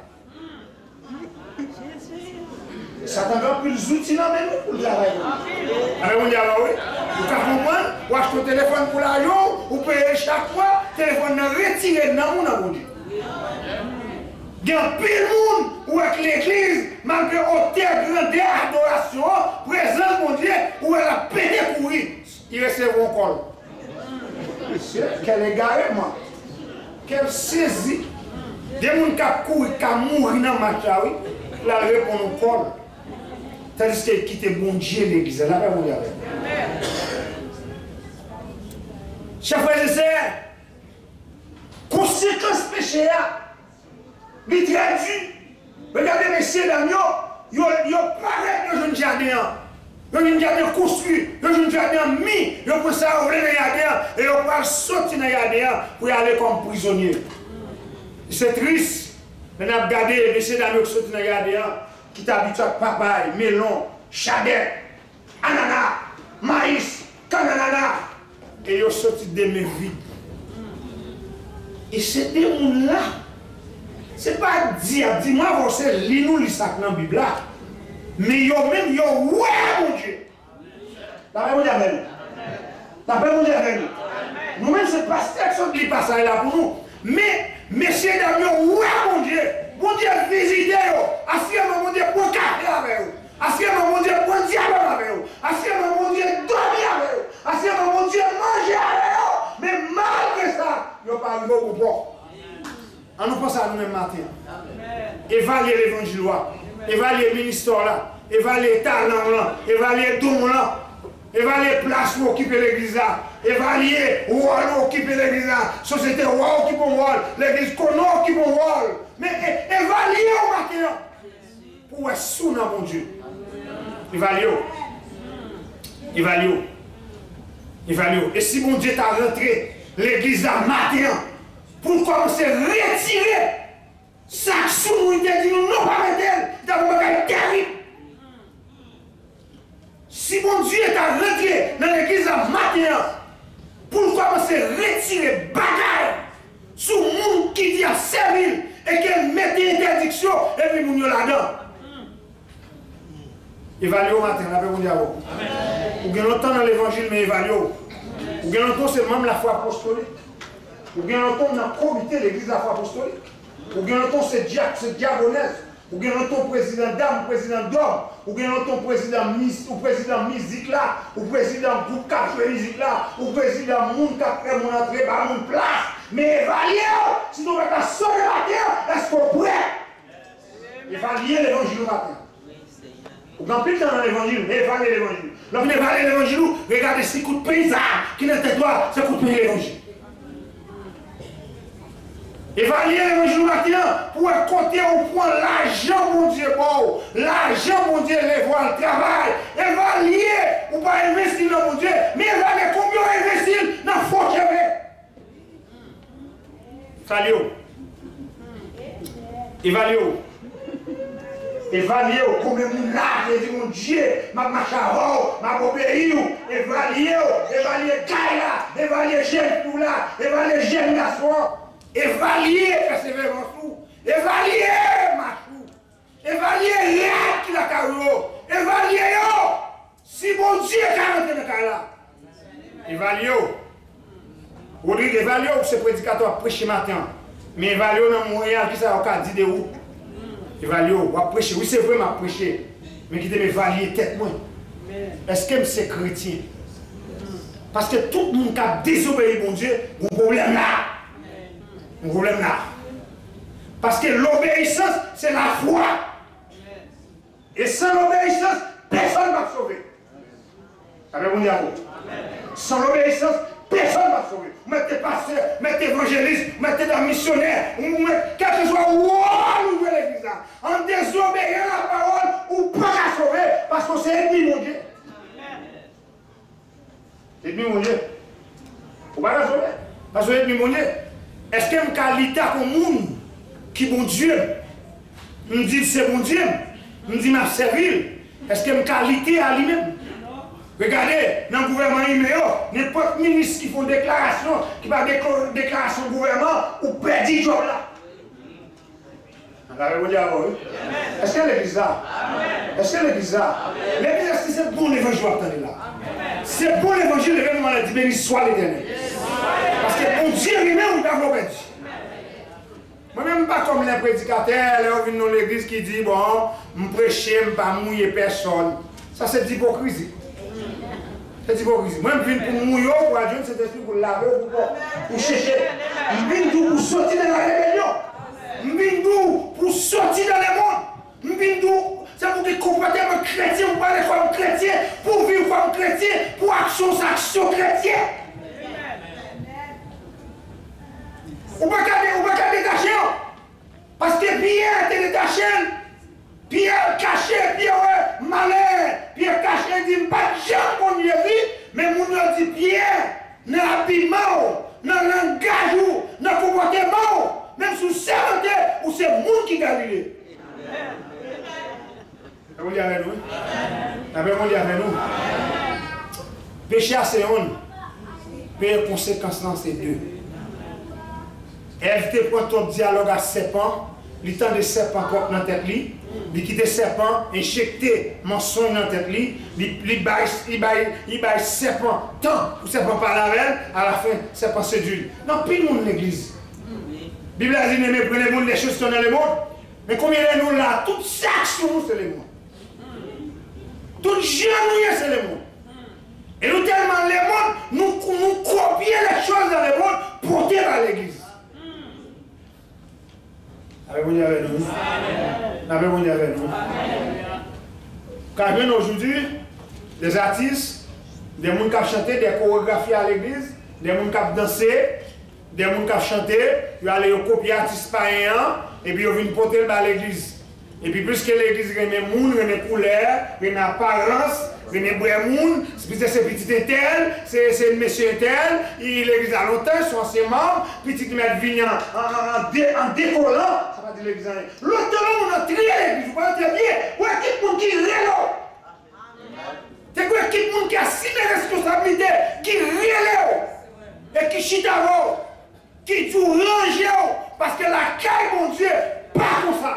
Speaker 3: Satan a plus d'outils dans les pour le travail. Alors on dit alors oui, vous comprenez, vous achetez un téléphone pour l'argent, vous payez chaque fois, le téléphone est retiré dans mon abonné. Il y a pile de monde où avec l'église, malgré hauteur, grandeur, adoration, présence mon Dieu, où elle a pété courir, il recevra un col. Quel égarement, quelle saisie. Des gens qui ont couru, qui ont mouru dans le match, la réponse au col. C'est-à-dire qu'il quitte bon Dieu l'église. La paix mondiale. Chers frères et sœurs, conséquence péché, il traduit. Regardez, messieurs, dames, ils paraissent dans un jardin. Dans un jardin construit, dans un jardin mis, ils peuvent s'envoler dans le jardin et ils peuvent sortir dans le jardin pour aller comme prisonnier. C'est triste. Maintenant, regardez, messieurs, dames, qui sortent dans le jardin. Qui t'habitue à papaye, melon, chadette, ananas, maïs, cananana. Et ils ont sorti de mes vies. Et c'est des gens là. Ce n'est pas dire, dis-moi, c'est lis-nous les sacs dans la Bible. Mais ils ont même, ils ont, ouais, mon Dieu. La paix mondiale avec nous. La paix mondiale avec nous. Nous-mêmes, c'est pas cette qui passe là pour nous. Mais, messieurs, dames, ouais, mon Dieu. Mon Dieu, visitez-vous. Assis-moi, mon Dieu, pour café avec vous. Assurément, mon Dieu, bon dialogue avec eux. Assurément, mon Dieu, dormir avec eux. Assurément, mon Dieu, manger avec eux. Mais malgré ça, ils n'ont pas arrivé au bon. On nous pense à nous-mêmes matin. Évaluer l'évangile, évaluer le ministère là, évaluer le talent là, évaluer le don là, évaluer la place où occuper l'église là, évaluer où on occupe l'église là, société où on occupe le rôle, l'église qu'on occupe le rôle. Mais évaluer au matin pour être sous dans mon Dieu. Évaluer. Évaluer. Évaluer. Et si mon Dieu t'a rentré l'église là matin, pour commencer à retirer chaque chose où il dit non pas mettre elle, il a un terrible. Si mon Dieu t'a rentré dans l'église là matin, pour commencer à retirer bagaille sur le monde qui dit à servir et qu'elle mette interdiction et puis mon Dieu là-dedans. Évaluez au matin, la paix mondiale. Ou bien longtemps dans l'évangile, mais évaluez. Ou bien longtemps, c'est même la foi apostolique. Ou bien longtemps, on a probité l'église de la foi apostolique. Ou bien longtemps, c'est diabonaise. Ou bien longtemps, président d'âme, président d'homme. Ou bien longtemps, président musique là. Ou président groupe qui fait musique là. Ou président monde qui fait mon entrée par mon place. Mais évaluez, si nous voulons sauver la terre, est-ce qu'on est prêt? Évaluez l'évangile au matin. Ou quand plus dans l'évangile, évaluez l'évangile. Lorsque vous évaluez l'évangile, regardez ces coups de paysage qui n'ont pas toi, c'est coup de payer l'évangile. Évaluer l'évangile matin pour compter au point l'argent, mon Dieu, bon. L'argent, mon Dieu, les voix, le travail. Évaluer, ou pas investir dans mon Dieu, mais évaluer combien on investit dans le faux chemin. Salut. Évaluer. Évaluer combien de là, j'ai dit mon Dieu, ma macharo, ma obéir. Évaluer Kaila, évaluer jeune tout là, évaluer jeune garçon. Évaluer persévérance tout. Évaluer machou. Évaluer rien qui l'a carreau. Évaluer yo. Si mon Dieu est rentré dans le cas là. Évaluer. Ou dit évaluer ce prédicateur prêcher matin. Mais évaluer dans Montréal qui ça a dit de où. Évaluer, ou à prêcher. Oui, c'est vrai, m'a prêché. Mais qui devait évaluer tête moi. Est-ce que c'est chrétien? Parce que tout le monde qui a désobéi mon Dieu, un problème là. Un problème là. Parce que l'obéissance, c'est la foi. Et sans l'obéissance, personne ne va se sauver. Avec mon diable. Sans l'obéissance, personne ne va se sauver. Vous mettez pasteur, mettez évangéliste, mettez dans missionnaire, quel que soit où on ouvre l'église là. En désobéissant la parole, ou pas à sauver, parce que c'est ennemi mon Dieu. Ennemi mon Dieu. Ou pas à sauver. Parce que c'est ennemi mon Dieu. Est-ce qu'il y a une qualité pour le monde qui est bon Dieu? On dit c'est bon Dieu. On dit m'a servir. Est-ce qu'il y a une qualité à lui-même? Regardez, dans le gouvernement immédiat, n'importe ministre qui font déclaration, qui va déclaration au gouvernement, ou perdit le job là. Est-ce que l'église là? Est-ce que l'église là? L'église, c'est bon l'évangile, attendez là. C'est bon l'évangile, l'évangile, on a dit béni soit l'éternel. Parce que mon Dieu lui-même, il va vous perdre. Moi-même, pas comme les prédicateurs, ils viennent dans l'église qui dit, bon, je prêche, je ne vais pas mouiller personne. Ça, c'est de l'hypocrisie. C'est de l'hypocrisie. Moi, je viens pour mouiller, pour adjoindre cet esprit, pour laver, pour chercher. Je viens pour sortir de la rébellion. Je viens pour sortir dans le monde. Je viens c'est pour que comporter comme chrétien, pour parler comme chrétien, pour vivre comme chrétien, pour action chrétienne. On ne peut pas détacher. Parce que Pierre était détaché. Pierre caché, Pierre malin. Pierre caché dit, pas de gens qu'on y a vu. Mais mon dit Pierre, dans l'habillement, dans le langage, dans le comportement, même sous servanté, ou c'est le monde qui gagne. Vous dites avec nous? Vous dites avec nous? Péché à Séon, les conséquences, c'est deux. Elle te prend ton dialogue à serpent, il tend des serpents dans la tête, il quitte serpent, injecté mensonge dans la tête, il baille serpent, tant pour serpent parler avec elle, à la fin, serpent séduit. Non, puis nous, l'église. La Bible a dit, mais prenez les choses qui sont dans le monde, mais combien de nous là, toute action, c'est le monde. Tout jeune, c'est le monde. Et nous tellement le monde, nous copions les choses dans le monde, portées par l'église. Avez-vous avec nous? Avez-vous avec nous? Car bien aujourd'hui, des artistes, des gens qui chantent des chorégraphies à l'église, des gens qui dansent, des gens qui chantent, ils allaient copier artistes païens et puis ils viennent porter à l'église. Et puis puisque l'église a des gens, des couleurs, des apparences, des gens, c'est petit tel, c'est monsieur tel, l'église a longtemps, ils sont ses membres, petit maître vient en décollant, ça va dire l'église. L'autre on a trié l'église, vous voyez très bien, ou équipe monde qui rélo. C'est quoi équipe monde qui a si de responsabilités, qui rélo, et qui chite avant, qui tout range, parce que la caille, mon Dieu, pas comme ça.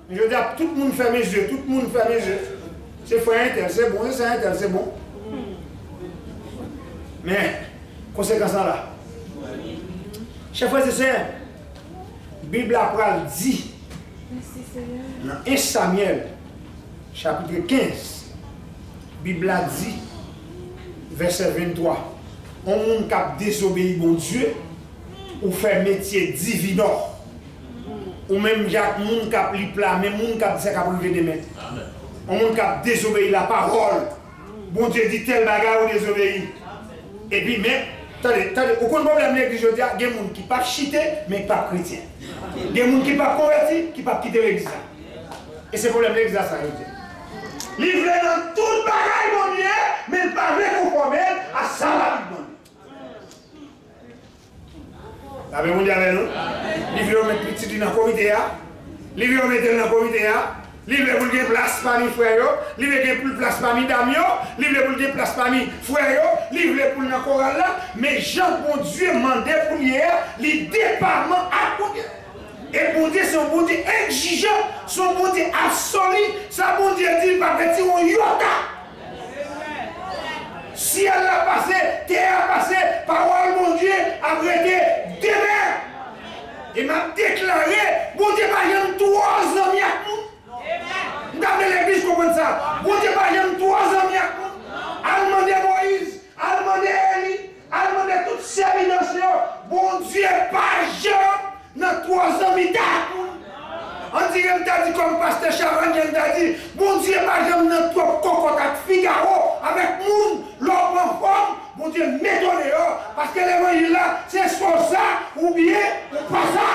Speaker 3: Je veux dire, tout le monde fait mes yeux, tout le monde fait mes yeux. C'est frère intel, c'est bon, c'est intel, c'est bon. Mais, conséquence là. Chers frères et sœurs, la Bible a dit, dans 1 Samuel, chapitre 15, la Bible a dit, verset 23, on monde qui a désobéi bon Dieu, ou fait métier divin. Ou même Jacques, moun kap li plat, même moun kap se kap rive demain. On moun kap désobéi la parole. Bon Dieu dit tel bagarre ou désobéi. Et puis, mais, attendez, aucun problème l'église, je dis, il y a des gens qui ne sont pas chité, mais qui ne sont pas chrétiens. Il y a des gens qui ne sont pas convertis, qui ne sont pas quitter l'église. Et c'est le problème de l'église, ça veut dire. Livré dans toute bagaille, mon Dieu, mais il ne pas conformer à ça la Bible. Avez-vous dit avec nous? Livre mettre petit dans le comité, livre mettre dans le comité, livre pour gagner place parmi frères, livre gagner plus place parmi dames, livre pour gagner place parmi frères, livre pour dans chorale là, mais Jean bon Dieu mandé pour hier, les départements à côté. Et bon Dieu son bon Dieu exigeant, son bon Dieu absolu, ça bon Dieu dit pas petit on yoga. Si elle a passé, terre a passé, parole mon Dieu a prêté demain. Et m'a déclaré, bon Dieu pas j'aime 3 ans avec nous. Dans l'église comprendre ça. Bon Dieu pas j'aime 3 ans avec nous. A demandé Moïse, a demandé Élie, a demandé toutes ces évidences. Bon Dieu pas j'aime dans 3 ans avec nous. On dirait que tu dit comme pasteur Charan, tu as dit, bon Dieu, par exemple, dans toi, cocotte Figaro, avec moun, l'homme en forme, bon Dieu, m'étonne, parce que l'évangile là, c'est soit ça, ou bien, ou pas ça.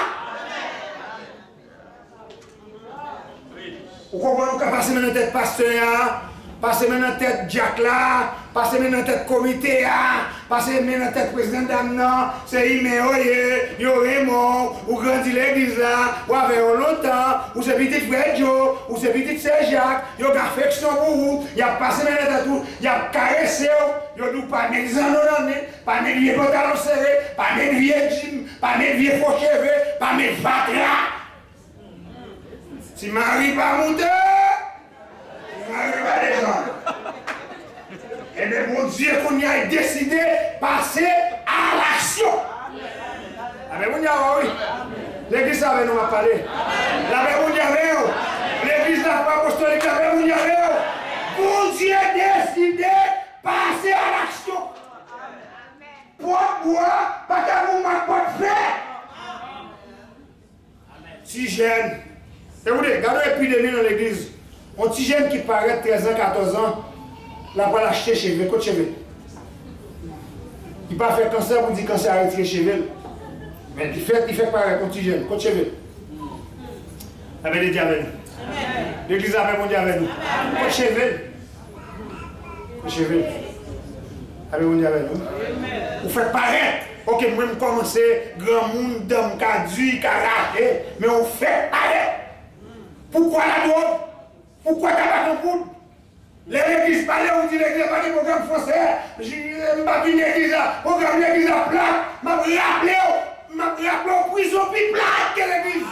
Speaker 3: Vous comprenez qu'on passe maintenant tête pasteur, passer maintenant tête Jack là, passer maintenant tête comité, passer maintenant tête président d'Amnan, c'est Iméoye, yo Raymond, ou grandi l'église là, ou avec longtemps, ou c'est petit frère Joe, ou c'est petit Saint Jacques, yo affection pour vous, il a passé maintenant tête tout, il a caressé, yo nous pas négligé dans l'année, pas négligé pantalon serré, pas négligé jean, pas négligé faux cheveux, pas négligé fatra. Si Marie pas monter, et bien, mon Dieu, qu'on y a décidé de passer à l'action. Oui. L'église avait nous parlé. L'église n'a pas apostolique. Mon Dieu a décidé de passer à l'action. Pourquoi? Parce que vous m'avez pas fait. Si jeune. Écoutez, regardez l'épidémie dans l'église. Un petit jeune qui paraît 13 ans, 14 ans, là, va l'acheter cheveux, côté cheveux. Il n'a pas fait cancer pour dire cancer a retiré cheveux. Mais il fait pareil, un petit jeune, côté cheveux. Avec les diamètres. L'église a fait mon diamètre. Côté cheveux. Côté cheveux. Avec mon diamètre. Vous faites pareil. Ok, moi, je commence, grand monde, dame, caduit, karaté, mais on fait pareil. Pourquoi la drogue? Pourquoi tu n'as pas compris? L'église parlait, on dit l'église pas de programme français. Je n'ai pas vu l'église, programme l'église à plat. Je m'a rappelé en prison plus plate que l'église.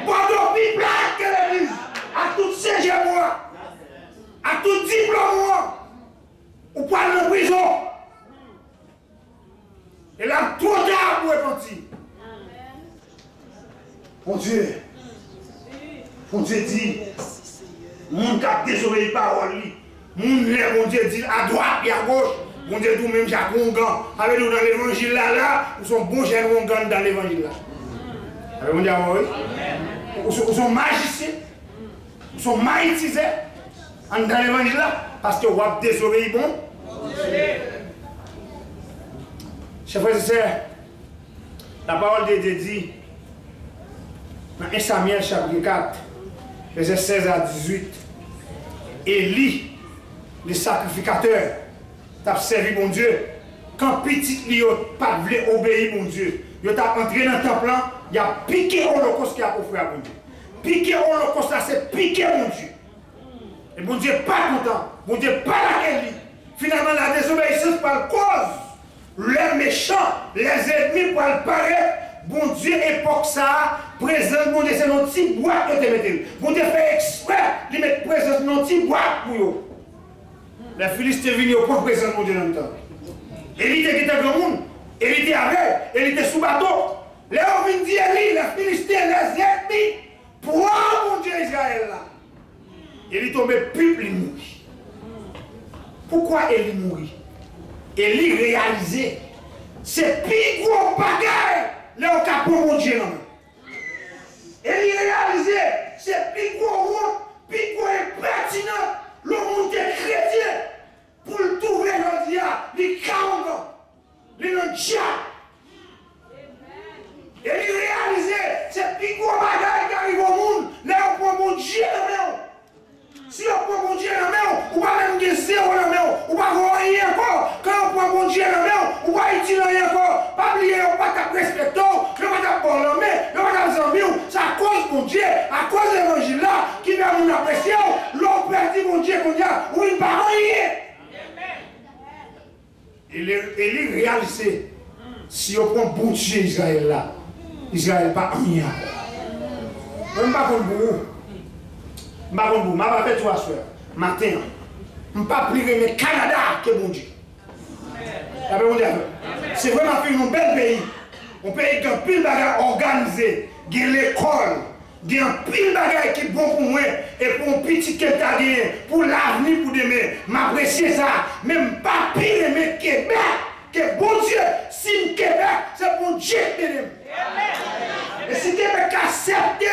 Speaker 3: Bordeaux plus plate que l'église. À tout CG moi, à tout diplôme moi, ou pas en prison. Et là, trop tard pour repentir. Mon Dieu dit, Moun qui a désobéi parole li. Moun les bon Dieu dit à droite et à gauche. Bon Dieu tout même Jacques Rongan. Avec nous dans l'évangile là, nous sommes bons jeunes Rongan dans l'évangile là. Avec mon Dieu, oui. Nous sommes magiciens. Nous sommes maïtisés dans l'évangile là. Parce que vous avez désobéi bon. Chers frères et sœurs, la parole de Dieu dit dans 1 Samuel chapitre 4, verset 16 à 18, Élie, le sacrificateur, t'a servi mon Dieu. Quand petit Lio pas voulu obéir mon Dieu, il t'a entré dans le temple, il a piqué l'holocauste qui a offert à mon Dieu. Piqué l'holocauste là, c'est piqué mon Dieu. Et mon Dieu pas content, mon Dieu pas laquelle lui. Finalement, la désobéissance par cause, les méchants, les ennemis pour le paraître. Bon Dieu, époque ça, présent, mon Dieu, c'est notre petit boîte que tu mets. Bon Dieu fait exprès de mettre présent dans notre petit boîte pour eux. Les Philistins viennent au point présent, mon Dieu, dans le temps. Élie était grand monde, Élie était avec, Élie était sous bateau. Les hommes viennent dire Élie, les Philistins, les ennemis, pour mon Dieu, Israël là. Élie tombait plus, il mourit. Pourquoi Élie mourit? Élie réalisait, c'est plus gros bagaille. Là, on a pour mon Dieu. Et il réalisait, c'est plus gros, plus gros et pertinent, le monde est chrétien, pour le trouver le diable, les 40 ans, les diable. Et il réalisait, c'est plus gros bagaille qui arrive au monde, là, on prend mon Dieu dans la main. Si on prend mon Dieu dans la main, on va même gagner zéro dans la main, on va voir rien encore. Quand on prend mon Dieu dans la main, on va utiliser rien encore. Pas oublier, on va pas respecter, on va pas prendre la main, on va pas s'envier. C'est à cause de mon Dieu, à cause de l'évangile là, qui va nous apprécier. L'on perdit mon Dieu qu'on a, ou il ne va rien. Il réalisait, si on prend bon Dieu Israël là, Israël n'a pas rien. On ne va pas prendre beaucoup. Je ne vais pas faire toi soeur. Matin, je ne vais pas prier le Canada que bon Dieu. C'est vraiment un bel pays. Un pays qui a pile de bagages organisés, qui a l'école, qui a pile de bagages qui est bon pour moi et pour un petit qui est gagné, pour l'avenir, pour demain. M'apprécier ça. Même pas pire mais Québec. Que bon Dieu, si Québec, c'est bon Dieu qui m'aime. Et si Québec accepte,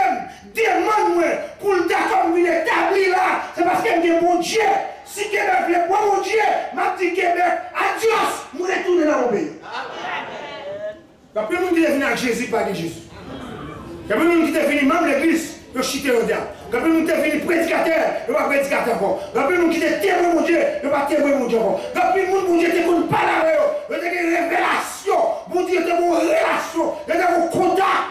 Speaker 3: demande-moi pour le d'accord il établi là, c'est parce qu'il y a bon Dieu. Si Québec veut pas mon Dieu, m'a dit Québec, adios, nous retournons dans mon pays. Il y a plus de monde qui est venu avec Jésus, pas avec Jésus. Il y a plus de monde qui est venu même l'église, il chité le diable. Il y a plus de monde qui est venu prédicateur, il va prédicateur encore. Il y a plus de monde qui est témoin mon Dieu, il va témoin mon Dieu encore. Il y a plus de monde mon Dieu qui ne pas la il y a une révélation, mon Dieu, il y a une relation, il y a un contact.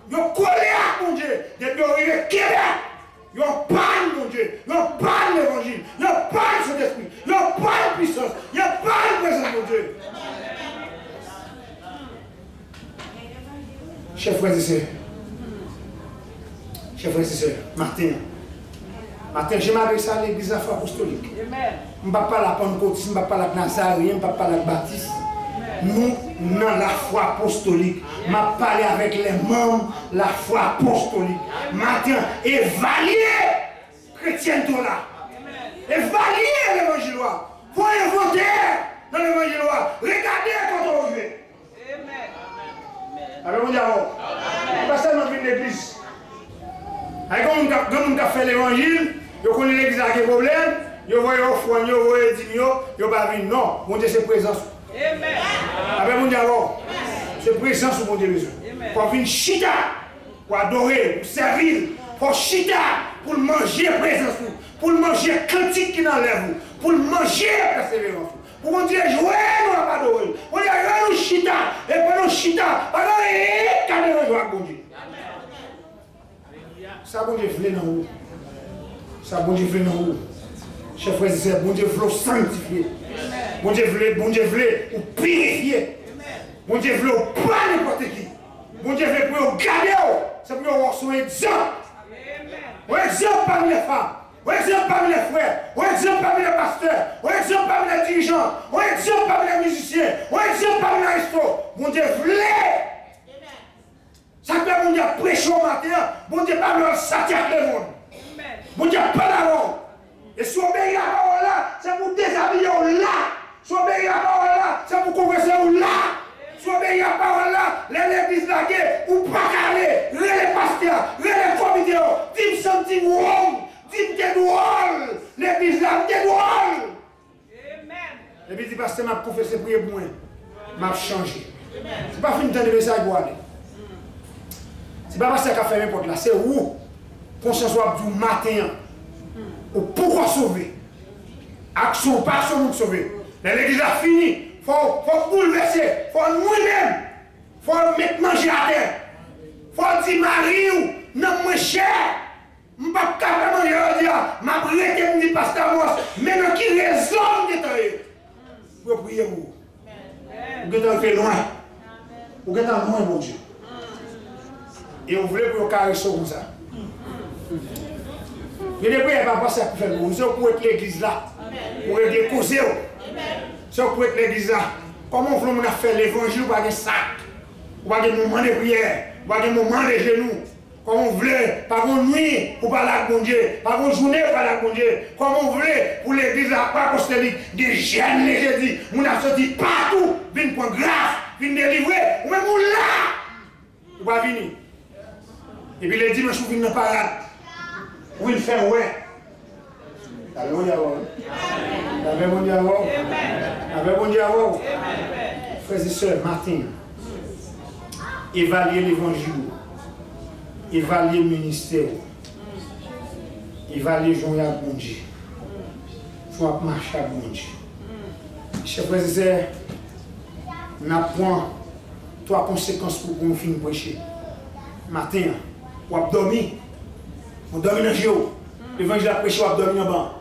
Speaker 3: Ils ont collé à mon Dieu. Depuis qu'ils arrivent au Québec, ils ont parlé mon Dieu. Ils ont parlé l'évangile. Ils ont parlé de cet esprit. Ils ont parlé de puissance. Ils ont parlé de présence de mon Dieu. Chers frères et sœurs, Martin, je m'adresse à l'église apostolique. Je ne vais pas la Pentecôte, je ne vais pas la Nazarien, je ne vais pas la Baptiste. Nous, dans la foi apostolique, m'a parlé avec les membres de la foi apostolique. Maintenant, évaluer chrétien tout là. Évaluer l'évangile. Faut inventer dans l'évangile. Regardez quand on revient. Alors, on dit alors, pas seulement venir l'église. Quand on a fait l'évangile, on connaît l'église avec des problèmes, on voit au foin, on voit les dignes, on va venir. Non, mon Dieu, c'est présence. Amen. Avec mon Dieu alors, c'est présence sur mon Dieu besoin. Pour venir chita, pour adorer, pour servir, pour chita, pour manger présence, pour manger cantique qui n'enlève, pour manger persévérance. Pour mon Dieu jouer, nous pas adorer. Pour dire nous chita, et pour nous chita, alors quand nous jouons avec mon Dieu. Ça bon Dieu voulait dans vous. Ça bon Dieu voulait dans vous. Chers frères et sœurs, bon Dieu veut sanctifier. Bon Dieu voulait ou purifier. Bon Dieu voulait ou pas n'importe qui. Bon Dieu voulait pour garder. C'est pour avoir son exemple. Un exemple parmi les femmes. Un exemple parmi les frères. Un exemple parmi les pasteurs. Un exemple parmi les dirigeants. Un exemple parmi les musiciens. Un exemple parmi les restos. Bon Dieu voulait. Ça fait bon Dieu prêcher au matin. Bon Dieu pas me sortir le monde. Bon Dieu, pas d'avant. Et si on obéit à la parole là, c'est pour déshabiller là. Si on obéit à la parole là, c'est pour converser là. Si on obéit à la parole là, l'église là, ou pas calé, les pasteurs, les comités, tim senti drôle, tim t'es drôle, l'église là, t'es drôle. Et puis, dit pasteur, m'a confessé pour moi, m'a changé. C'est pas fini de temps de message pour aller. C'est pas parce qu'il a fait n'importe là, c'est où, conscience du matin, ou pourquoi sauver. Action, pas action pour sauver. L'église a fini, il faut bouleverser, il faut nous-mêmes, il faut mettre manger à terre. Il faut dire, Marie, non, moins cher. Je ne peux pas capable de dire, je vais arrêter de dire pasteur Moss, mais non, qui raison de te pour prier pour vous. Vous êtes loin. Vous êtes loin, mon Dieu. Et on voulait pour caresser comme ça. Mais les prières ne sont pas ça pour faire pour vous. C'est pour être l'église là. Pour être causé. C'est pour être l'église là. Comment on a fait l'évangile par des sacs, par des moments de prière, par des moments de genoux. Comme on voulait, par une nuit pour parler avec mon Dieu, par une journée pour parler avec mon Dieu, comme on voulait pour l'église apostolique, des jeunes, les jeudis, on a sorti partout, viennent prendre grâce, viennent délivrer, ou même on là, on va venir. Et puis les dimanches, on vient dans la parade, on vient faire ouais. Avec mon Dieu, avec mon Dieu, avec mon Dieu, frères et sœurs, Martin, évaluer l'évangile. Évaluer le ministère, évaluer Jean-Yves Bondier, il faut marcher à Bondier. Chers frères et sœurs, nous avons 3 conséquences pour qu'on finisse de prêcher. Matin, on a dormi, on dormi dans le géo. L'évangile a prêché, on a dormi en bas.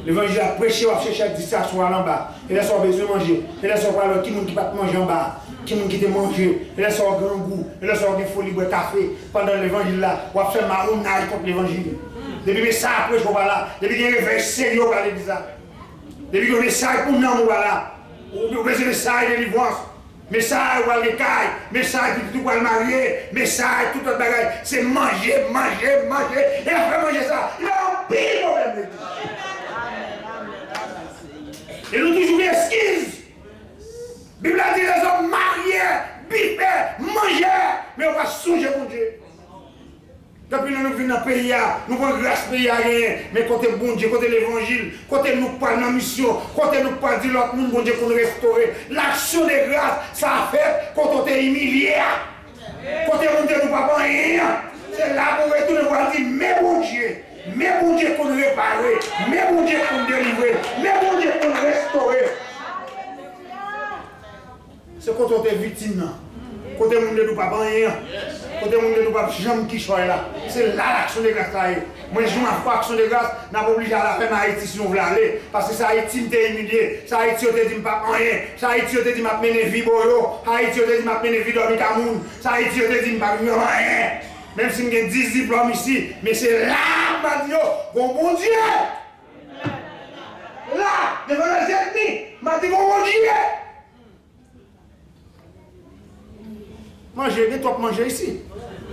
Speaker 3: L'évangile a prêché, on a cherché à distraction en bas. Et là, on a besoin de manger. Et là, on a qui ne pas manger en bas. Qui m'a quitté manger, et là ça a un grand goût, et là ça a des folies boire café pendant l'évangile là, on va faire marronage contre l'évangile. Depuis que ça après je vois là, depuis qu'il y a un réveil sérieux à l'église là, depuis qu'il y a un message pour nous voilà, on besoin de message de délivrance, message pour les cailles, message pour tout pour le marier, message tout autre bagage, c'est manger, et après manger ça, il y a un pire problème. Et nous toujours des excuses. La Bible a dit les hommes mariés, biffés, mangés, mais on va songer mon Dieu. Depuis nous venons dans le pays, nous avons grâce pays à rien, mais côté bon Dieu, côté l'évangile, côté nous parlons dans la mission, côté nous parlons de l'autre monde, bon Dieu, qu'on restaure. L'action de grâce, ça a fait quand on est humilié. Côté mon Dieu, nous ne parlons rien. C'est là qu'on retourne et on dire, mais bon Dieu qu'on répare, mais bon Dieu qu'on délivre, mais bon Dieu qu'on restaure. C'est quand on est victime. Quand on ne pas rien. Quand on ne pas jamais qui soit là. C'est là l'action de grâce. Moi, je m'en fous l'action de grâce. Je n'ai pas obligé à la faire en Haïti si on veut aller. Parce que ça Haïti m'est humilié. Ça Haïti te dit pas rien. Ça Haïti te dit m'a mené vie boyo. Haïti te dit m'a mené vie dans le Cameroun. Ça Haïti te dit pas rien. Même si j'ai 10 diplômes ici. Mais c'est là, m'a dit, bon Dieu. Là, devant les ennemis, m'a dit, bon Dieu. Manger, il doit manger ici.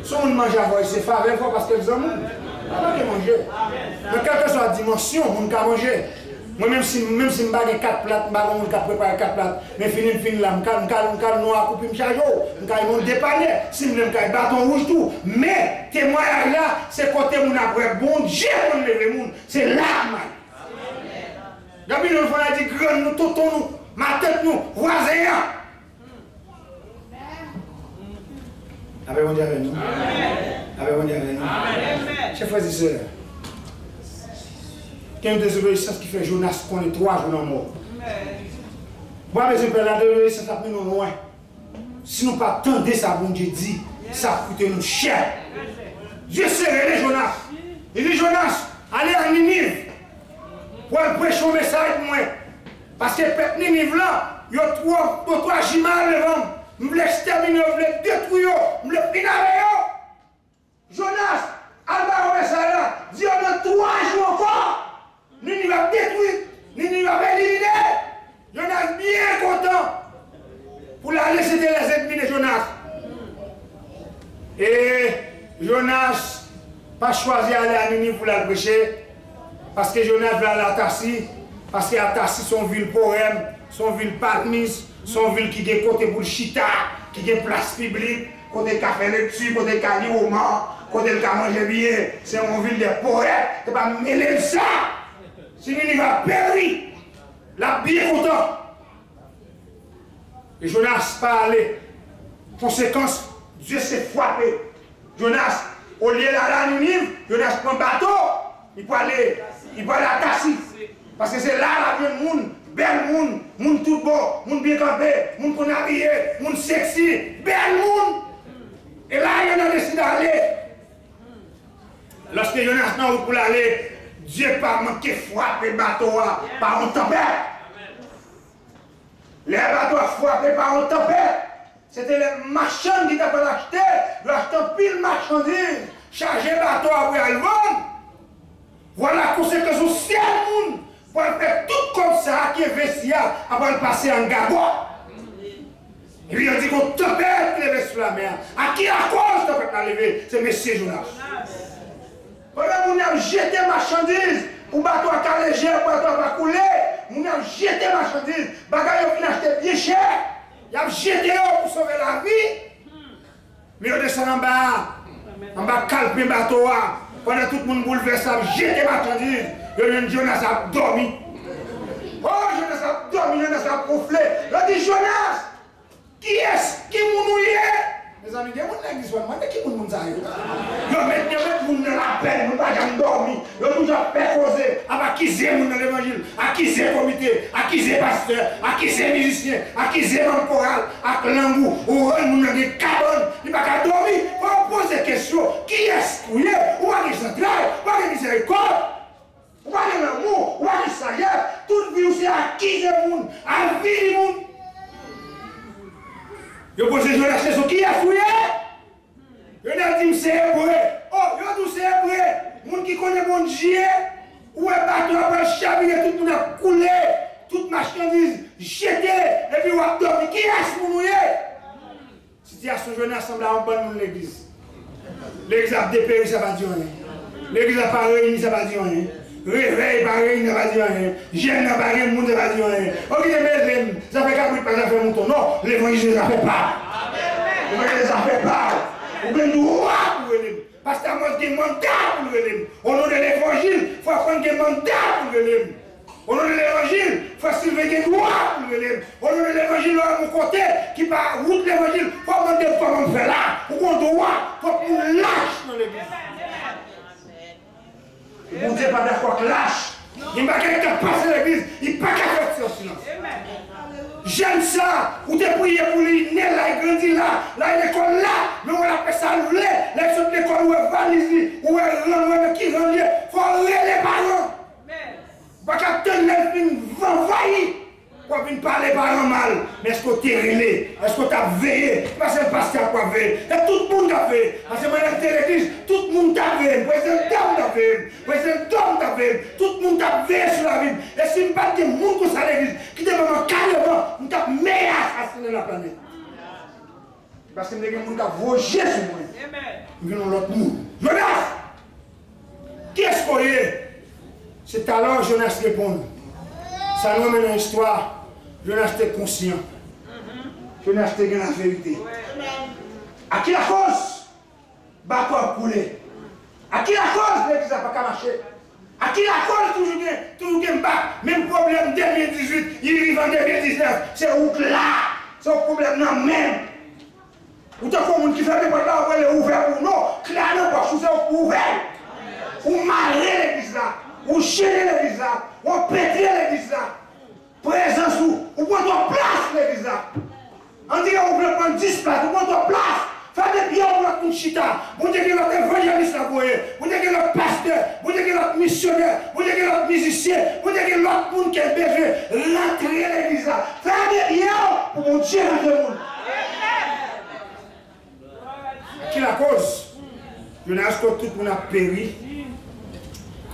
Speaker 3: Si on mange à voir, c'est faveur parce que les hommes, on va manger. Mais quelle que soit la dimension, on peut manger. Moi, même si je n'ai pas 4 plates, je peux préparer 4 plates. Mais fini là, je peux noir couper, je peux dépanner. Si je veux bâton rouge, tout. Mais témoignage là, c'est côté mon après, bon Dieu, on lève le monde. C'est là, man. Gabriel, nous faisons des graines, nous, tout nous, ma tête, nous, voisins. Avec mon Dieu avec nous. Avec mon Dieu avec nous. Chers frères et sœurs, il y a une désobéissance qui fait Jonas qu'on est 3 jours en mort. Moi, mes amis, la désobéissance a pris nous loin. Si nous pas tendre ça, bon Dieu dit, ça coûte nous cher. Dieu s'est révélé Jonas. Il dit Jonas, allez à Ninive pour prêcher un message pour moi. Parce que le peuple Ninive là, il y a 3 jimales devant. Je voulais exterminer, je voulais détruire, je voulais finir avec eux. Jonas, Alba Omesala, dit on a 3 jours encore. Nini va détruire, Nini va éliminer. Jonas bien content. Pour la laisser les ennemis de Jonas. Et Jonas Pas choisir aller à Ninive pour la prêcher. Parce que Jonas va aller à Tarsis. Parce que Tarsis, son ville poème, son ville parmise, son ville qui a côté pour le chita, qui a place publique, côté café lecture, côté cali au mort, côté le manger bien. C'est une ville de poètes. Tu vas mêler ça. Si Ninive va périr, la bien content. Et Jonas pas allé. Conséquence, Dieu s'est frappé. Jonas, au lieu d'aller à Ninive, Jonas prend un bateau, il peut aller à Tarsis. Parce que c'est là la vie de monde, bel monde, monde tout beau, monde bien campé, monde qu'on habillé, monde sexy, bel monde. Et là, il a décidé d'aller. Lorsque Jonas n'a pas pour aller, Dieu n'a pas manqué frapper le bateau par une tempête. Les bateaux frappés par une tempête. C'était les marchands qui t'avaient acheté, ils ont acheté pile marchandises, chargé le bateau après le vendre. Voilà la conséquence au ciel, monde, pour faire tout comme ça, qui est vestiaire, avant de passer en gagot. Et puis il a dit qu'on tempête qui est sur la mer. À qui la cause tempête l'a levé? C'est M. Jonas. Pendant que nous avons jeté marchandises, pour bateau à caléger, pour bateau à couler, nous avons jeté marchandises, bagaille qui acheté bien cher. Il a jeté pour sauver la vie. Mais on descend en bas, calper le bateau. Pendant tout le monde bouleversé, il a jeté marchandises. Et Jonas a dormi. Oh, Jonas a dormi, Jonas a proflé. Il a dit Jonas, qui est-ce qui m'a mouillé? Mes amis, il y a des gens qui disent, mais qui m'a mouillé? Ils mettent les gens dans la peine, ils n'ont pas dormi. Ils ont toujours perposé. À qui c'est dans l'évangile? À qui c'est comité? À qui c'est pasteur? À qui c'est musicien? À qui c'est dans le choral? À l'angou? Ou dans des cabanes? Ils n'ont pas dormi. Il faut poser des questions. Qui est-ce qui est? Où est-ce qui est? Où est-ce qui est? Où est l'amour? Où est la sagesse? Toute vie aussi à qui c'est le monde? À vie du monde. Yo pose Jonas question qui a fouillé? Jonas dit c'est hébreu. Oh, yo dit c'est hébreu. Moun qui connaît bon Dieu, où est bateau après chavire, tout le monde a coulé, toute marchandise jetée, et puis on a dormi. Qui est-ce pour nous? Situation Jonas semble à un bon monde l'église. L'église a dépéri, ça va dire rien. L'église n'a pas réuni, ça va dire rien. Réveil, pas réuni, ça va dire rien. Jeune n'a pas réuni, monde, ça va dire rien. Ok, mais ça fait qu'à pas ça fait mon non, l'évangile, ça fait pas. L'évangile, ça fait pas. Ou bien nous, pour l'évangile. Parce que moi, j'ai un mandat pour l'évangile. Au nom de l'évangile, il faut apprendre un mandat pour l'évangile. Au nom de l'évangile, il faut surveiller les lois pour l'évangile. Au nom de l'évangile, à mon côté, qui part route l'évangile, il faut demander comment on fait là. Ou qu'on doit, il faut qu'on lâche dans l'église. Bon Dieu n'est pas d'accord que lâche. Il n'y a pas quelqu'un qui a passé l'église, il n'y a pas qu'à faire ça silence. J'aime ça, où tu prié pour lui, né là, il grandit là, là, il est l'école là, mais on appelle ça le lait, là, sur l'école où est valise, où est qui rend lié, il faut enlever les parents. Pas qu'à tenir les films envahis. Pour venir parler par un mal, mais est-ce que tu es relé? Est-ce que tu as veillé? Parce que le pasteur a veillé. Et tout le monde a veillé. Parce que maintenant, l'église, tout le monde a veillé. Le président a veillé. Le président a veillé. Tout le monde a veillé sur la Bible. Et si je ne pas des gens comme ça à l'église, qui devient carrément, on a meilleur assassiné la planète. Parce que les gens ont vogé sur moi. Ils viennent l'autre monde. Jonas! Qui est-ce qu'on est? C'est alors Jonas répond. Ça nous amène une histoire. Jonas était conscient. Jonas était dans la vérité. À qui la cause? Bateau a coulé. À qui la cause? L'église n'a pas marché. À qui la cause? Toujours qu'il y a même problème 2018, il arrive en 2019. C'est où là? C'est un problème non même. Ou t'as comme un qui fait des portes là, on est ouvert ou non? Clairement, parce que c'est ouvert. Ou marrer l'église là. Ou gêner l'église là, ou pétrir l'église là. Présence ou prendre ta place l'église là. On dit qu'on veut prendre 10 places, ou prendre ta place. Faites des biens pour notre chita. Vous dites que notre évangéliste là, vous dites que notre pasteur, vous dites que notre missionnaire, vous dites que notre musicien, vous dites que l'autre monde qui est berger. Rentrez l'église là. Faites des biens pour mon Dieu dans le monde. Qui la cause? Jonas, que tout le monde a péri.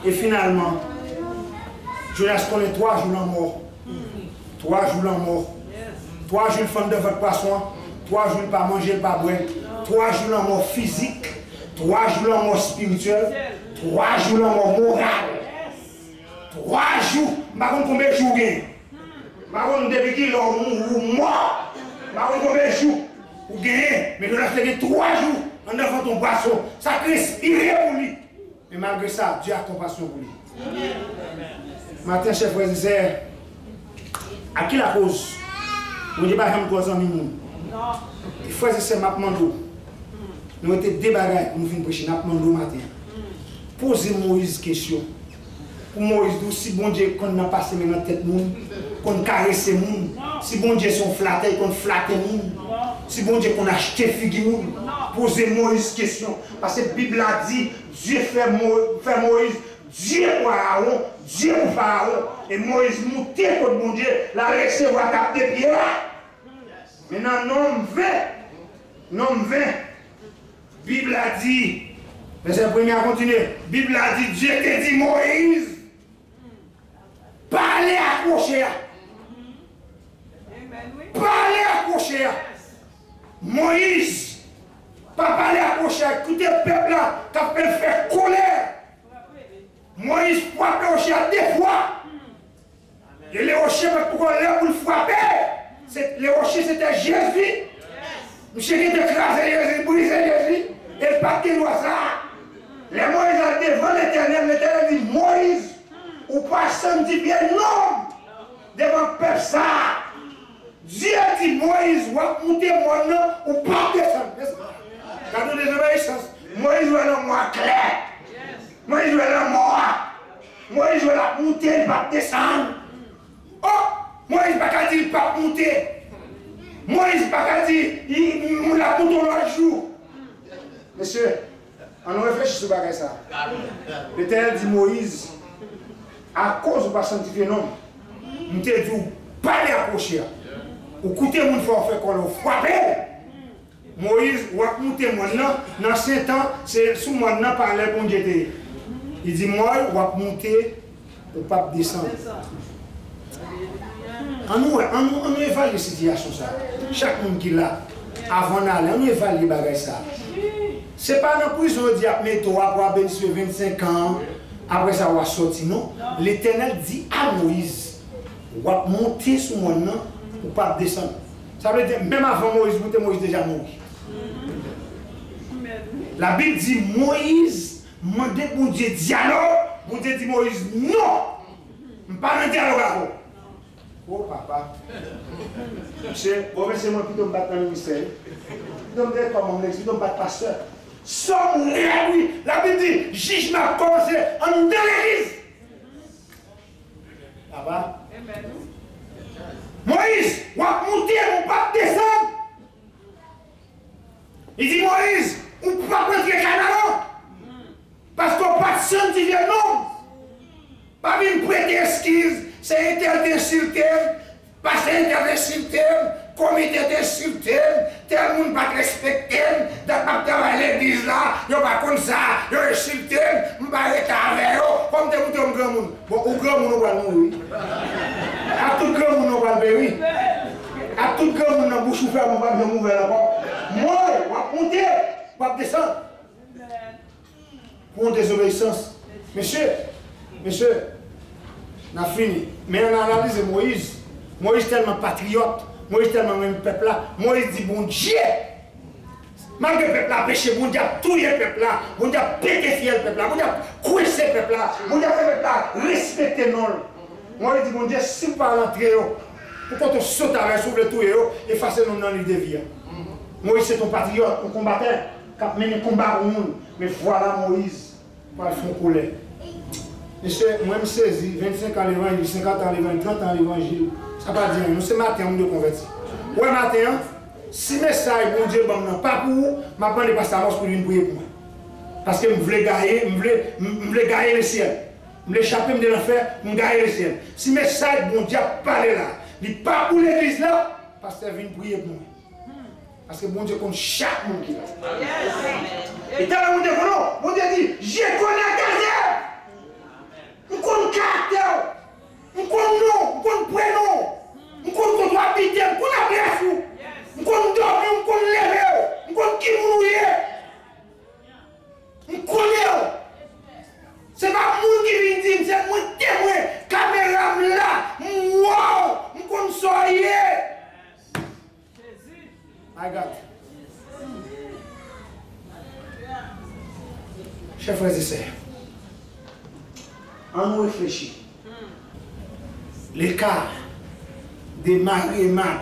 Speaker 3: Et finalement, Jonas connaît 3 jours en mort. 3 jours en mort. 3 jours de fond de votre poisson. 3 jours pas manger, pas boire. 3 jours en mort physique. 3 jours la mort spirituelle, 3 jours la mort morale. 3 jours, je ne sais pas combien de jours. Je ne sais pas depuis qu'il est mort. Je ne sais pas combien de jours. Mais nous avons fait 3 jours en devant ton poisson. Ça respirer pour lui. Mais malgré ça, Dieu a compassion pour lui. Matin, chef frère, à qui la cause? Vous ne dites pas que nous avons il faut que c'est ma demande. Nous avons été débarrassés pour nous finir prêcher. Nous avons demandé matin. Posez Moïse question. Pour Moïse, si bon Dieu qu'on a passé dans la tête, qu'on caresse les gens, si bon Dieu sont flattés, qu'on flatte les gens, si bon Dieu qu'on a acheté figure, posez Moïse question. Parce que la Bible a dit, Dieu fait Moïse, Dieu pour Aaron, Dieu pour Pharaon. Et Moïse monté pour bon Dieu, la recevoir cap de pied. Maintenant, nom 20, Bible a dit, verset 1er à continuer, Bible a dit, Dieu te dit Moïse, parlez à Cocher. Parlez à Cocher. Moïse, pas parler à Cocher, écoutez le peuple là, qui a fait faire colère. Moïse frappe le rocher 2 fois. Et les rochers, pourquoi pour le frapper? Les rochers, c'était Jésus. Monsieur qui écrasé Jésus, brisé Jésus, et le paquet doit ça. Les Moïse a devant l'Éternel dit Moïse, ou pas sanctifier non, devant peuple ça. Dieu dit Moïse, ou pas monter moi non, ou pas descendre. Quand nous désobéissons, Moïse doit le moi clair. Moïse doit le moi. Moïse doit la monter, il va descendre. Oh, Moïse va pas dire il va monter. Moïse va pas dire il la monte l'autre jour. Monsieur, on réfléchit sur ça. L'Éternel dit Moïse, à cause de pas sanctifier non, nous te dit pas les approcher. Ou écoutez mon frère fait qu'on le frappe. Moïse va monter maintenant dans 7 ans, c'est sous maintenant par les bon Dieu. Il dit moi on va monter au pape descendre. On nous évalue la situation ça. Chaque monde qui l'a avant d'aller, on évalue les ça. Ce n'est pas dans la prison de dire, mais toi, pour bénéficier 25 ans, après ça, on va sortir. Non. L'Éternel dit à Moïse, on va monter sur mon nom pour ne pas descendre. Ça veut dire, même avant Moïse, Moïse déjà mort. La Bible dit, Moïse, demandez pour Dieu dialogue. Pour Dieu dit, Moïse, non. Je ne pas dans dialogue avec vous. Oh papa. Monsieur, c'est moi qui te battre dans le ministère. Je me dis comment je me battre pasteur. Somme oui. La Bible dit, jugement commencé en deux l'église. Papa. Moïse, on va monter, on va pas descendre. Il dit Moïse, on ne peut pas prendre Canaan. Parce qu'on ne peut pas sanctifier non. Pas venir prêter excuse, c'est interdit sur terre, passer interdit sur terre, comité d'insulter, tel monde pas respecter, d'après à l'église là, il n'y a pas comme ça, il y a insulté, je ne vais pas arrêter avec eux, comme tu es un grand monde. Bon, au grand monde, on va mourir. À tout grand monde, on va mourir. À tout grand monde, on va bouche ouverte, on va mourir là-bas. Moi, on va monter, on va descendre. Pour une désobéissance. Monsieur, on a fini. Mais on a analysé Moïse. Moïse tellement patriote. Moïse tellement même peuple là. Moïse dit bon Dieu. Malgré le peuple a péché, bon Dieu a tué le peuple là. Bon Dieu a pété le peuple là. Bon Dieu a couessé le peuple là. Bon Dieu a fait le peuple là respecter nous. Moïse dit bon Dieu, si vous parlez entre eux, pourquoi tu sautes avec sur le tout et effacez nous dans l'idée de vie. Moïse c'est ton patriote, un combattant qui a mené combat au monde. Mais voilà Moïse, pour le fond couler. Monsieur, moi je me saisis 25 ans l'évangile, 50 ans l'évangile, 30 ans l'évangile. Ça va dire, nous c'est matin, on nous convertit. Ouais, matin, si message, bon Dieu, pas pour vous, je vais prendre pasteur pour une prier pour moi. Parce que je voulais gagner le ciel. Je voulais échapper de l'enfer, je voulais gagner le ciel. Si message, bon Dieu, parler là, il n'est pas pour l'église là, pasteur vient prier pour moi. Parce que bon Dieu compte chaque monde qui est là. Et dans le monde de non, bon Dieu dit, je connais caractère. Je connais caractère. Je connais nom, je connais prénom. Je connais ton habiter, je connais adresse. Je connais dormir, je connais lever. Je connais qui vous est. I got. Chers frères et sœurs, on nous réfléchit. L'écart des Marie et Marthe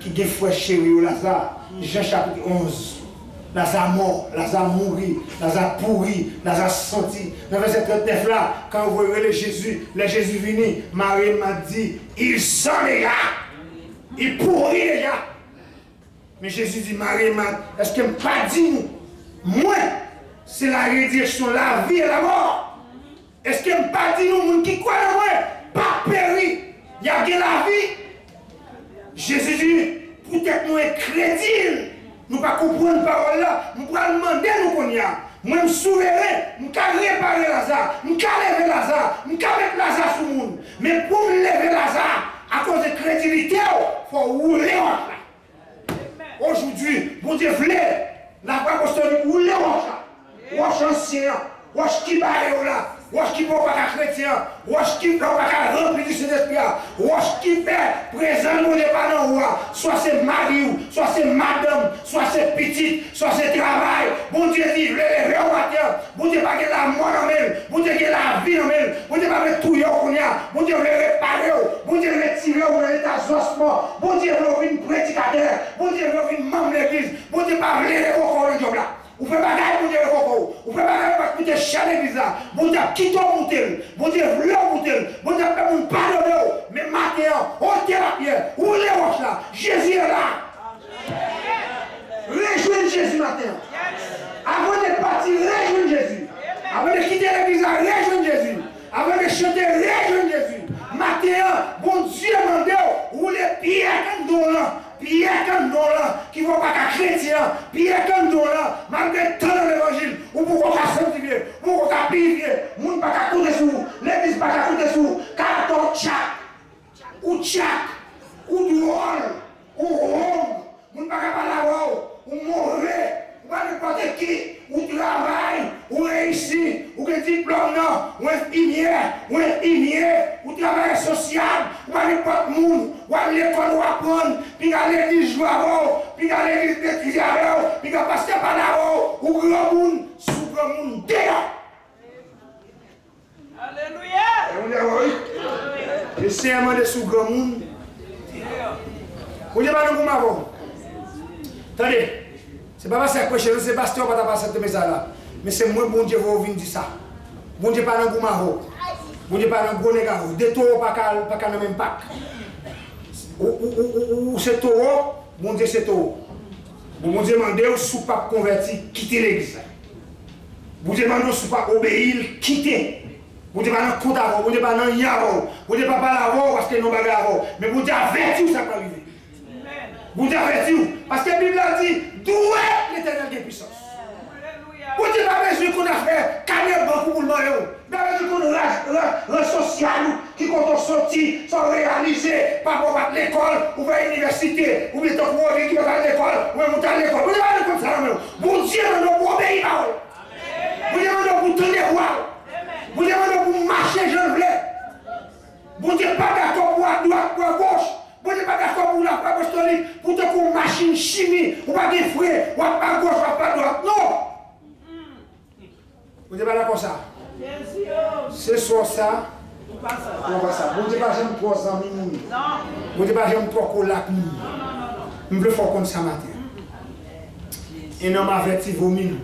Speaker 3: qui ont frère chéri Lazare, Jean chapitre 11. Lazare mort, Lazare mouru, Lazare pourri, Lazare senti. Dans verset 39 là, quand vous voyez Jésus venu, Marie m'a dit, il sent déjà, il pourrit déjà. Mais Jésus dit, Marie m'a dit, est-ce qu'il m'a pas dit nous? Moi, c'est la résurrection, la vie et la mort. Est-ce qu'il m'a pas dit nous, monde qui croit en moi, pas péri, il y a de la vie. Jésus dit, peut-être nous sommes crédibles. Nous ne pouvons pas comprendre la parole là. Nous pouvons demander nous qu'on y a. Moi, je suis souverain. Je peux réparer Lazare. Je peux lever Lazare. Je peux mettre Lazare sur le monde. Mais pour lever Lazare, à cause de crédibilité, il faut rouler. Aujourd'hui, bon Dieu voulait la voie apostolique rouler. Wash ancien. Wash qui barre là. Wash qui ne pas chrétien. Wash qui ne pas remplir du Saint-Esprit. Wash qui fait présent nous n'est pas dans le roi. Soit c'est mari, soit c'est madame, soit c'est petite, soit c'est travail. Bon Dieu dit, lever au matin. Bon Dieu pas que la mort en même. Bon Dieu que la vie en même. Bon Dieu pas que tout y a. Bon Dieu veut réparer. Bon Dieu veut retirer dans l'état d'ossement. Bon Dieu veut une prédicateur. Bon Dieu veut une membre de l'église. Bon Dieu pas lever encore le job là. Vous ne pouvez pas gagner pour dire le coco. Vous ne pouvez pas gagner parce que vous êtes chalé bizarre. Bon Dieu, quitte au bouteille. Bon Dieu, voulez au bouteille. Bon Dieu, pas mon pardonner. Mais maintenant, ôtez la pierre. Roulez roche là. Jésus est là. Rejoignez Jésus maintenant. Avant de partir, rejoignez Jésus. Avant de quitter l'église, rejoignez Jésus. Avant de chanter, rejoignez Jésus. Maintenant, bon Dieu m'a dit, roulez pierre comme dans là. Pierre comme dans là, qui ne va pas qu'à chrétien, Pierre comme dans là, malgré tout l'évangile, ou pour qu'on sanctifier, pour qu'on purifier, ou ne pas qu'à couper sous, l'église pas qu'à couper sous, carton tchac, ou drôle, ou rome, ou ne pas qu'à parler ou mauvais, ou pas n'importe qui, ou travail, ou réussi, ou un diplôme, ou infirmier, ou travail social, ou pas n'importe monde, ou à l'école, ou apprendre, puis à l'église jouer avant, puis à l'église d'étudier avant, puis à passer par là-haut, ou grand monde, sous grand monde, dehors. Alléluia! Le serment de sous grand monde. Vous n'avez pas de goût avant. Attendez, c'est pas parce que je sais pas si on va passer cette message là. Mais c'est moi, bon Dieu, vous venir dire ça. Bon Dieu, pas dans le goût avant. Bon Dieu, pas dans le gros négaro. Des taureaux, pas qu'à le même pack. Ou c'est taureau, bon Dieu, c'est taureau. Bon Dieu, demandez sous pas converti, quitter l'église. Bon Dieu, demandez sous pas obéir, quitter. Vous dites pas dans le compte avant, vous dites pas dans le yaro, vous dites pas par l'avant parce que nous pas avant, mais vous dites avertis ça peut arriver. Vous dites avertis parce que la Bible a dit d'où est l'éternel de puissance. Vous dites pas besoin qu'on a fait carrière beaucoup pour le mariage, pas besoin qu'on a social qui quand on sortit sont réalisés par rapport à l'école ou à l'université ou bien tant qu'on qui va à l'école ou à monter à l'école. Vous dites pas comme ça non. Bon Dieu nous pour obéir à vous. Vous dites pour tenir roi. Vous demandez pour marcher, je le voulais. Vous n'êtes pas d'accord pour la droite, pour la gauche. Vous n'êtes pas d'accord pour la foi apostolique, pour une machine chimie, ou pas des frais, ou pas à gauche, ou pas à droite. Non! Vous n'êtes pas d'accord pour ça? C'est soit ça, ou pas ça. Vous n'êtes pas j'aime 3 ans, non. Vous n'êtes pas j'aime 3 colacs, non. Je veux faire comme ça matin. Et non m'avertit vos minutes.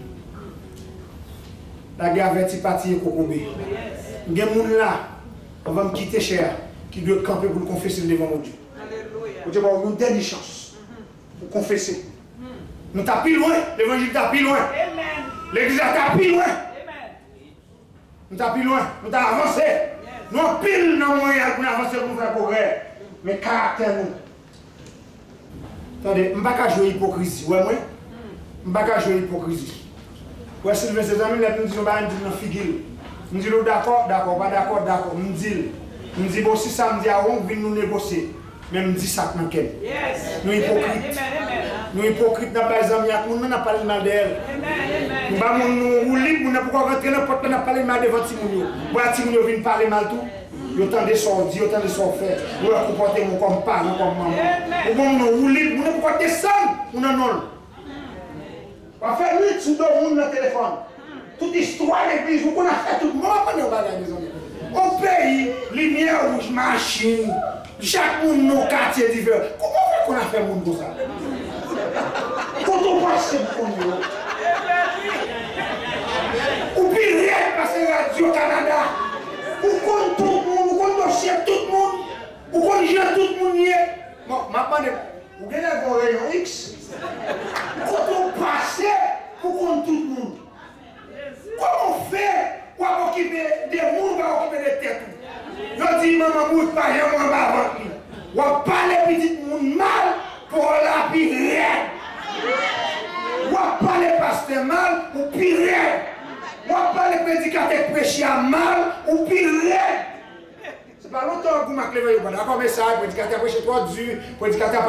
Speaker 3: La guerre avertit parti et Kokobé. Il y a des gens là, on va me quitter cher, qui doit camper pour le confesser devant mon Dieu. Vous dites, bon, nous avons une chance pour confesser. Nous sommes plus loin, l'évangile est plus loin. L'église est plus loin. Nous sommes plus loin, nous avons avancé. Nous avons pile dans le moyen pour avancer pour faire progrès. Mais caractère nous. Attendez, je ne vais pas jouer hypocrisie. Ouais, moi? Je ne vais pas jouer hypocrisie. Ouais, si mes amis, nous disons, nous figure. Nous disons, d'accord, pas d'accord. Nous disons, bon, si ça me dit, on vient nous négocier. Mais nous disons ça dans quel. Nous hypocrites. Nous hypocrites, nous n'avons pas les amis, nous n'avons pas le mal d'elle. Nous sommes libres, nous n'avons pas rentré dans n'importe quoi, pas le mal devant Timounio. Voilà, Timounio vient parler mal tout. Autant de sorts dire, autant de sorts faire. Nous comportons comme parents, comme maman. Nous sommes libres, nous n'avons pas descendre.
Speaker 4: ou non non. On va faire 8 sous 2 monde dans le téléphone. Toute histoire d'église, vous connaissez tout le monde, on va regarder. Au pays, lumière rouge, machine, chaque monde dans le quartier divers. Comment on a fait le monde pour ça? Quand on passe pour nous, ou pire, parce que Radio-Canada, ou contre tout le monde, ou contre dossier tout le monde, ou contre tout le monde. Bon, maintenant, vous avez un rayon X. Quand on passe pour contre tout le monde, comment on fait pour occuper des mondes, pour occuper des têtes? Je dis, maman, vous ne parlez pas avant lui. Vous parlez petit monde mal pour la pire. Vous parlez pasteur mal ou pire. Vous parlez prédicateur prêcher mal ou pire. C'est pas longtemps que vous m'avez levé. On a commencé ça, prédicateur prêcher trop dur, prédicateur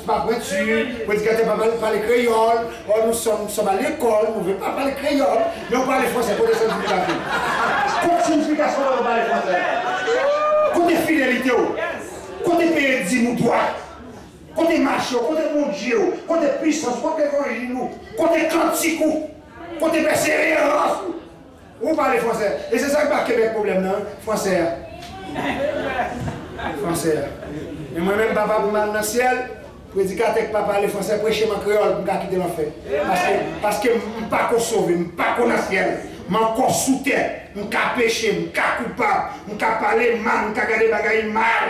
Speaker 4: pas pointu, prédicateur pas parler créole. Nous sommes à l'école, nous ne voulons pas parler créole, mais on parle français pour des significations. Quelle signification on parle français? Côté fidélité, côté pays de nous droit, côté marché, côté mon Dieu, côté puissance, côté évangile, côté cantique, côté persévérance. Vous parlez français. Et c'est ça qui va Québec problème, non? Français. Français. Et moi-même, papa, pour mal dans le ciel, prédicateur qui papa parle français, prêcher ma créole pour me quitter l'enfer. Parce que je ne suis pas sauvé, je ne suis pas dans le ciel. Je suis encore sous terre, je suis péché, je suis coupable, je suis parler mal, je suis regarder les bagailles mal.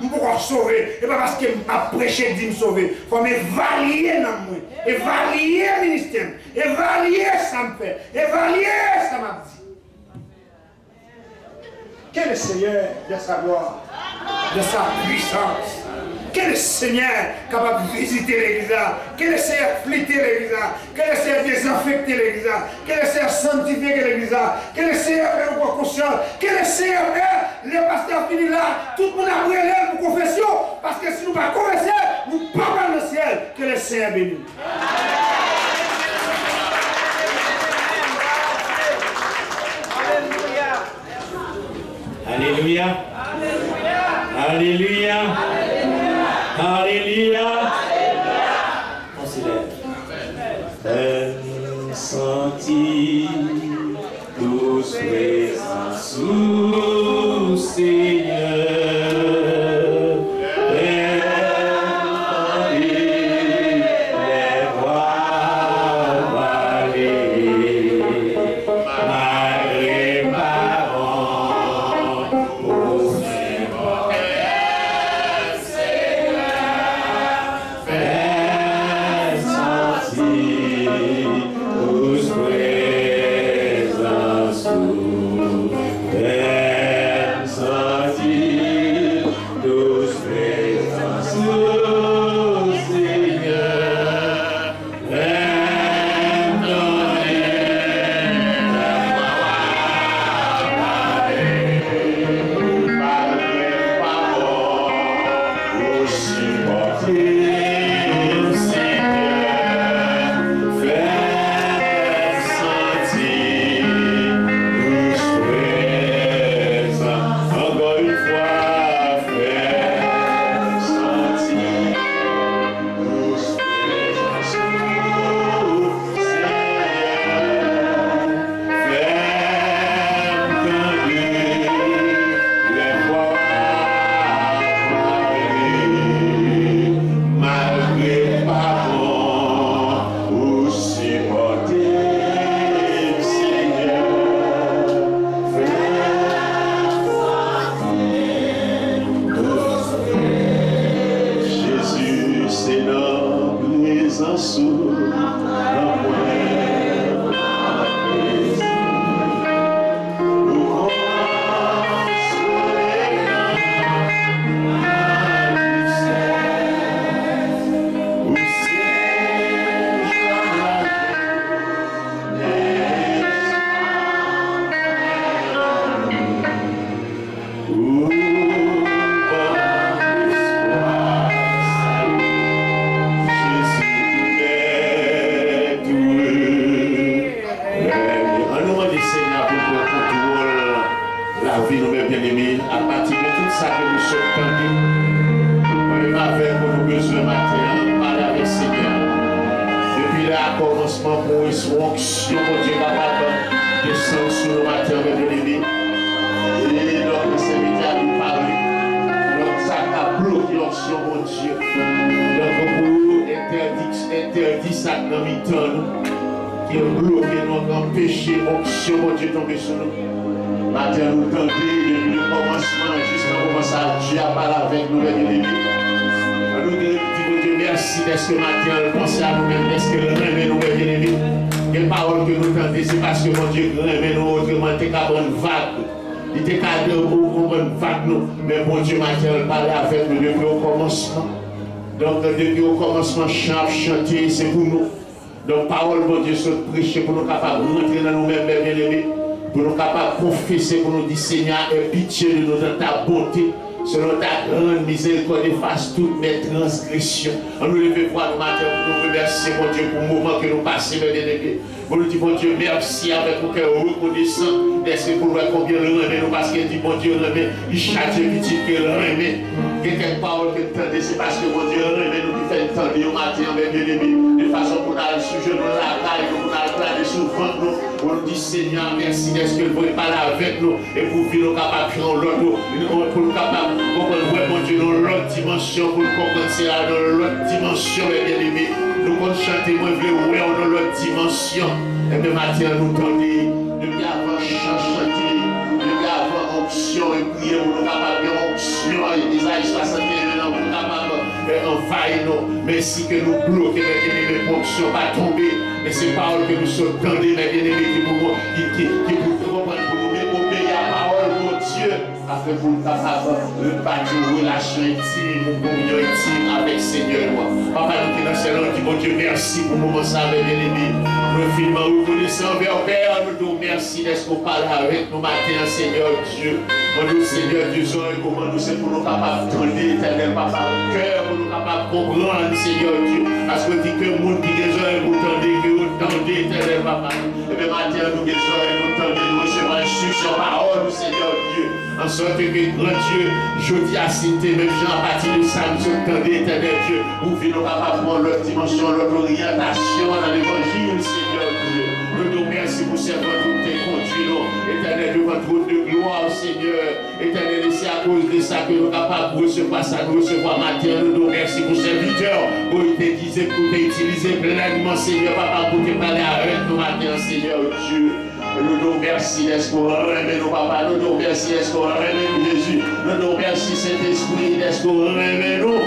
Speaker 4: Je suis encore sauvé. Et pas parce que je suis prêché que je me sauver. Il faut m'évaluer dans moi, évaluer le ministère, évaluer ça me fait, évaluer ça m'a dit. Quel est le Seigneur de sa gloire, de sa puissance? Quel est le Seigneur capable de visiter l'église? Quel est le Seigneur fléter l'église? Quel est le Seigneur désinfecter l'église? Quel est le Seigneur sanctifier l'église? Quel est le Seigneur faire une conscience? Quel est le Seigneur faire les pasteurs finis là? Tout le monde a brûlé pour confession. Parce que si nous ne pas confesser, nous ne pas dans le ciel. Que le Seigneur bénisse.
Speaker 2: Alléluia. Alléluia. Alléluia. On s'élève. Sentis tous présents sous Seigneur.
Speaker 5: Jésus, commencement pour une onction, mon Dieu, capable de descendre sur le matin, mes bien-aimés. Et notre serviteur a nous parlé. Donc, ça a bloqué l'onction, mon Dieu. Donc, pour nous, interdit ça dans le temps, qui a bloqué nous, empêché l'onction, mon Dieu, tomber sur nous. Matin, nous tendons depuis le commencement jusqu'à commencer à Dieu à parler avec nous, mes bien-aimés. Nous disons Dieu merci d'être ce matin, pensez à nous-mêmes, d'être que le rêve nous, mes bien-aimés. Les paroles que nous tendons, c'est parce que mon Dieu rêve nous, autrement, t'es qu'à bonne vague. Il était qu'à dire pour bonne vague nous. Mais mon Dieu matin, parler avec nous depuis au commencement. Donc, depuis au commencement, chanter, c'est pour nous. Donc, parole, mon Dieu, se prêcher pour nous capables de rentrer dans nous-mêmes, mes bien-aimés. Pour nous capables de confesser, pour nous dire, Seigneur, aie pitié de nous dans ta bonté. Selon ta grande miséricorde, efface toutes mes transgressions. On nous lève voir le matin pour nous remercier, mon Dieu, pour le moment que nous passons, mes bien-aimés. Pour nous dire, mon Dieu, merci avec mon cœur reconnaissant d'être pour voir combien le remet nous, parce qu'il dit, mon Dieu, remet, il châtie petit que le remet. Quelques paroles que nous entendons, c'est parce que mon Dieu remet nous qui fait entendre au matin, mes bien-aimés. De façon pour nous sujet nous la caille, pour nous planer sur le ventre, nous. On nous dit, Seigneur, merci d'être que vous parler avec nous et pour vivre nous capables de faire l'autre, pour nous capables de comprendre, mon Dieu, dans l'autre dimension, pour nous comprendre, c'est dans l'autre dimension, mes bien-aimés. Nous comptons chanter, moi, je veux dans l'autre dimension. Et le matin, nous tendons, depuis avant chanter, depuis avant onction et prier, pour nous capables de onction, et Isaïe 61, pour nous capables d'envahir nous. Merci que nous bloquons, mes bien-aimés, pour onction pas tomber. Mais c'est paroles que nous sommes tendus, mes bien-aimés, qui pour comprendre, pour nous obéir à la parole, mon Dieu, afin pour nous capables de bâtir une relation intime, une communion intime avec le Seigneur. Papa, nous qui dans ce nom, dit, mon Dieu, merci pour le moment, ça, mes bien-aimés. Nous filmons reconnaissant vers Père, nous disons merci d'être qu'on parle avec nous matin, Seigneur Dieu. Mon Seigneur Dieu, comment nous c'est pour nous capables de tendre, éternel Papa, le cœur, pour nous capables de comprendre, Seigneur Dieu. Parce que dit que le monde qui est besoin pour tendre, que vous tendez, éternel Papa. Et bien matin, nous besoin de nous tendre, nous recevons instruction, parole, Seigneur Dieu. En sorte que, grand Dieu, je dis à citer, même Jean, à partir de ça, nous sommes tendés, éternel Dieu. Pour vivre nous capables de prendre leur dimension, leur orientation dans l'évangile, Seigneur Dieu. Nous nous merci pour cette route tes conduits, éternel Dieu, votre route de gloire, Seigneur. Éternel, c'est à cause de ça que nous sommes capables de recevoir ça, nous recevoir matin. Nous nous merci pour serviteur, pour t'utiliser pleinement, Seigneur, Papa, pour te parler avec nous matin, Seigneur Dieu. Nous nous remercions d'espoir, nous papa, nous nous remercions d'espoir, nous Jésus, nous nous remercions Saint-Esprit d'espoir, nous.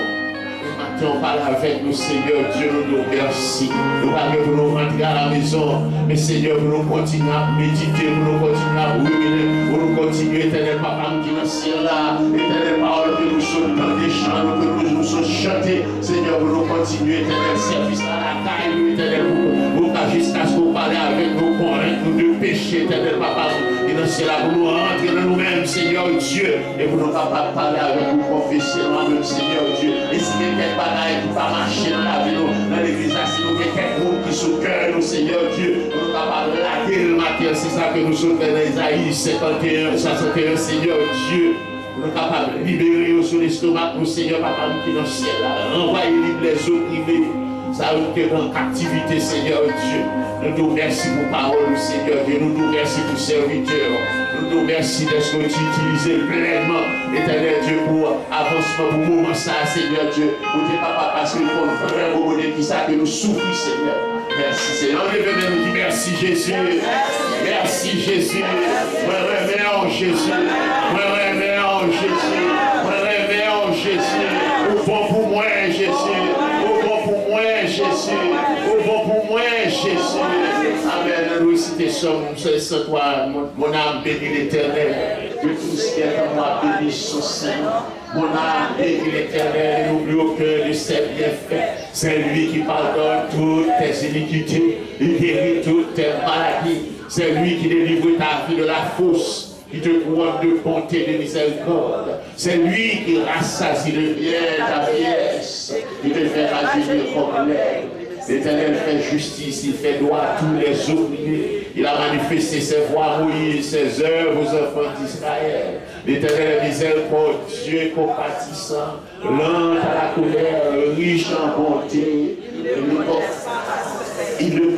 Speaker 5: Maintenant, on parle avec nous, Seigneur Dieu, nous nous remercions. Nous parlons pour nous rentrer à la maison, mais Seigneur, pour nous continuer à méditer, pour nous continuer à ruminer, pour nous continuer, éternel Papa, qui est dans le ciel là, éternel parole que nous sommes dans des chants, que nous sommes chantés, Seigneur, pour nous continuer, éternel service à la taille, éternel, jusqu'à ce qu'on parle avec nous, convaincre nous de péché, éternel Papa, et dans cela pour nous rentrer dans nous-mêmes, Seigneur Dieu, et pour nous capables de parler avec nous, confesser nous-mêmes, Seigneur Dieu. Et si quelqu'un bagaille qui va marcher dans la vie, dans l'église, si nous quelqu'un qui sous cœur, nous, Seigneur Dieu, pour nous capables de laguer le matin, c'est ça que nous sommes dans Isaïe 51, 61, Seigneur Dieu. Nous sommes capables de libérer sur l'estomac, nous, Seigneur Papa, nous qui dans le ciel, renvoyer les opprimés. Ça a été en captivité, Seigneur Dieu. Nous nous remercions pour parole, Seigneur Dieu. Nous nous remercions pour serviteur. Nous nous remercions d'être utilisé pleinement, éternel Dieu, pour avancement, pour moment ça, Seigneur Dieu. Pour tes papa, parce qu'il faut vraiment donner qui ça que nous souffrons, Seigneur. Merci, Seigneur. On nous dit merci, Jésus. Merci, Jésus. Moi, révérend Jésus. Moi, révérend Jésus. Moi, révérend Jésus. Au fond pour moi, Jésus. Jésus, au bon pour moi, Jésus. Amen. Nous citons ce toi, mon âme bénit l'Éternel. De tout ce qui est en moi, bénit son Seigneur. Mon âme bénit l'Éternel. N'oublie aucun de ses bienfaits. C'est lui qui pardonne toutes tes iniquités. Il guérit toutes tes maladies. C'est lui qui délivre ta vie de la fosse. Qui te couronne de bonté et de miséricorde. C'est lui qui rassasie le bien ta vieillesse. Il te fait rajeunir comme l'air. L'Éternel fait justice, il fait droit à tous les opprimés. Il a manifesté ses voies à Moïse, ses œuvres aux enfants d'Israël. L'Éternel est miséricordieux, compatissant, lent à la colère, riche en bonté. Il ne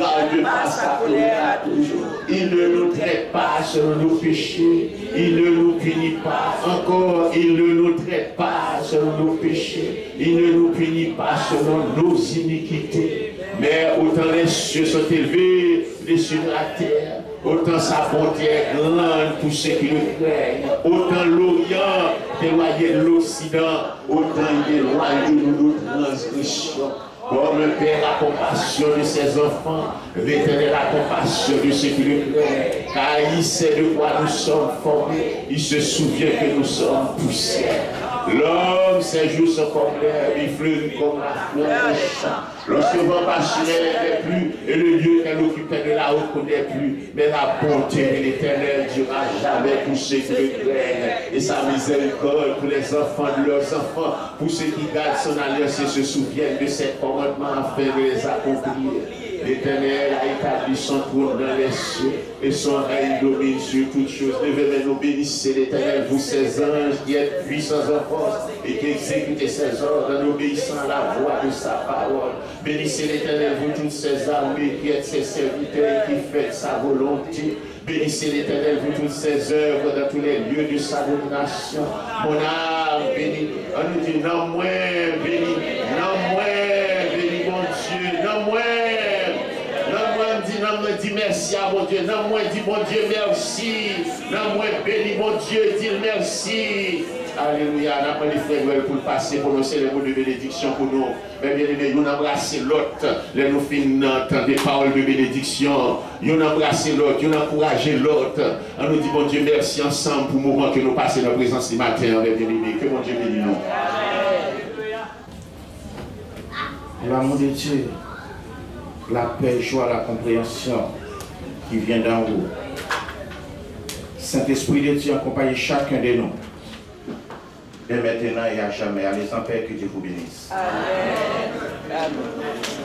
Speaker 5: Il ne nous traite pas selon nos péchés. Il ne nous punit pas. Encore, il ne nous traite pas selon nos péchés. Il ne nous punit pas selon nos iniquités. Mais autant les cieux sont élevés, les cieux de la terre, autant sa bonté est grande pour ceux qui le craignent. Autant l'Orient est éloigné de l'Occident, autant il est éloigné de nos transgressions. Comme le Père a compassion de ses enfants, l'Éternel a compassion de ceux qui le craignent. Car il sait de quoi nous sommes formés. Il se souvient que nous sommes poussière. L'homme, ses jours sont comme l'herbe, il fleurit comme la fleur des champs. Lorsque le vent passionel n'était plus, et le lieu qu'elle occupait de la haute connaît plus, mais la bonté de l'Éternel durera jamais pour ceux qui le craignent, et sa miséricorde pour les enfants de leurs enfants, pour ceux qui gardent son alliance et se souviennent de ses commandements afin de les accomplir. L'Éternel a établi son trône dans les cieux et son règne domine sur toutes choses. Levez nous bénissez l'Éternel, vous ses anges qui êtes puissants en force et qui exécutez ses ordres en obéissant à la voix de sa parole. Bénissez l'Éternel, vous toutes ses armées qui êtes ses serviteurs et qui faites sa volonté. Bénissez l'Éternel, vous toutes ses œuvres dans tous les lieux de sa domination. Mon âme béni, on nous dit non moins béni, non moins béni mon Dieu, non moins. Non, moi dis merci à mon Dieu. Non, moi dis mon Dieu merci. Non, moi bénis mon Dieu, dis merci. Alléluia. On a pris les frères pour passer, pour nous les mots de bénédiction pour nous. Mais bien aimé, nous embrasser l'autre. Là, nous finissons d'entendre des paroles de bénédiction. Nous embrasser l'autre, nous encourager l'autre. On nous dit bon Dieu merci ensemble pour le moment que nous passons dans la présence du matin. Bien aimé, que mon Dieu bénisse nous.
Speaker 2: L'amour de Dieu, la paix, joie, la compréhension qui vient d'en haut. Saint-Esprit de Dieu accompagne chacun de nous. Et maintenant et à jamais. Allez en paix, que Dieu vous bénisse.
Speaker 6: Amen. Amen.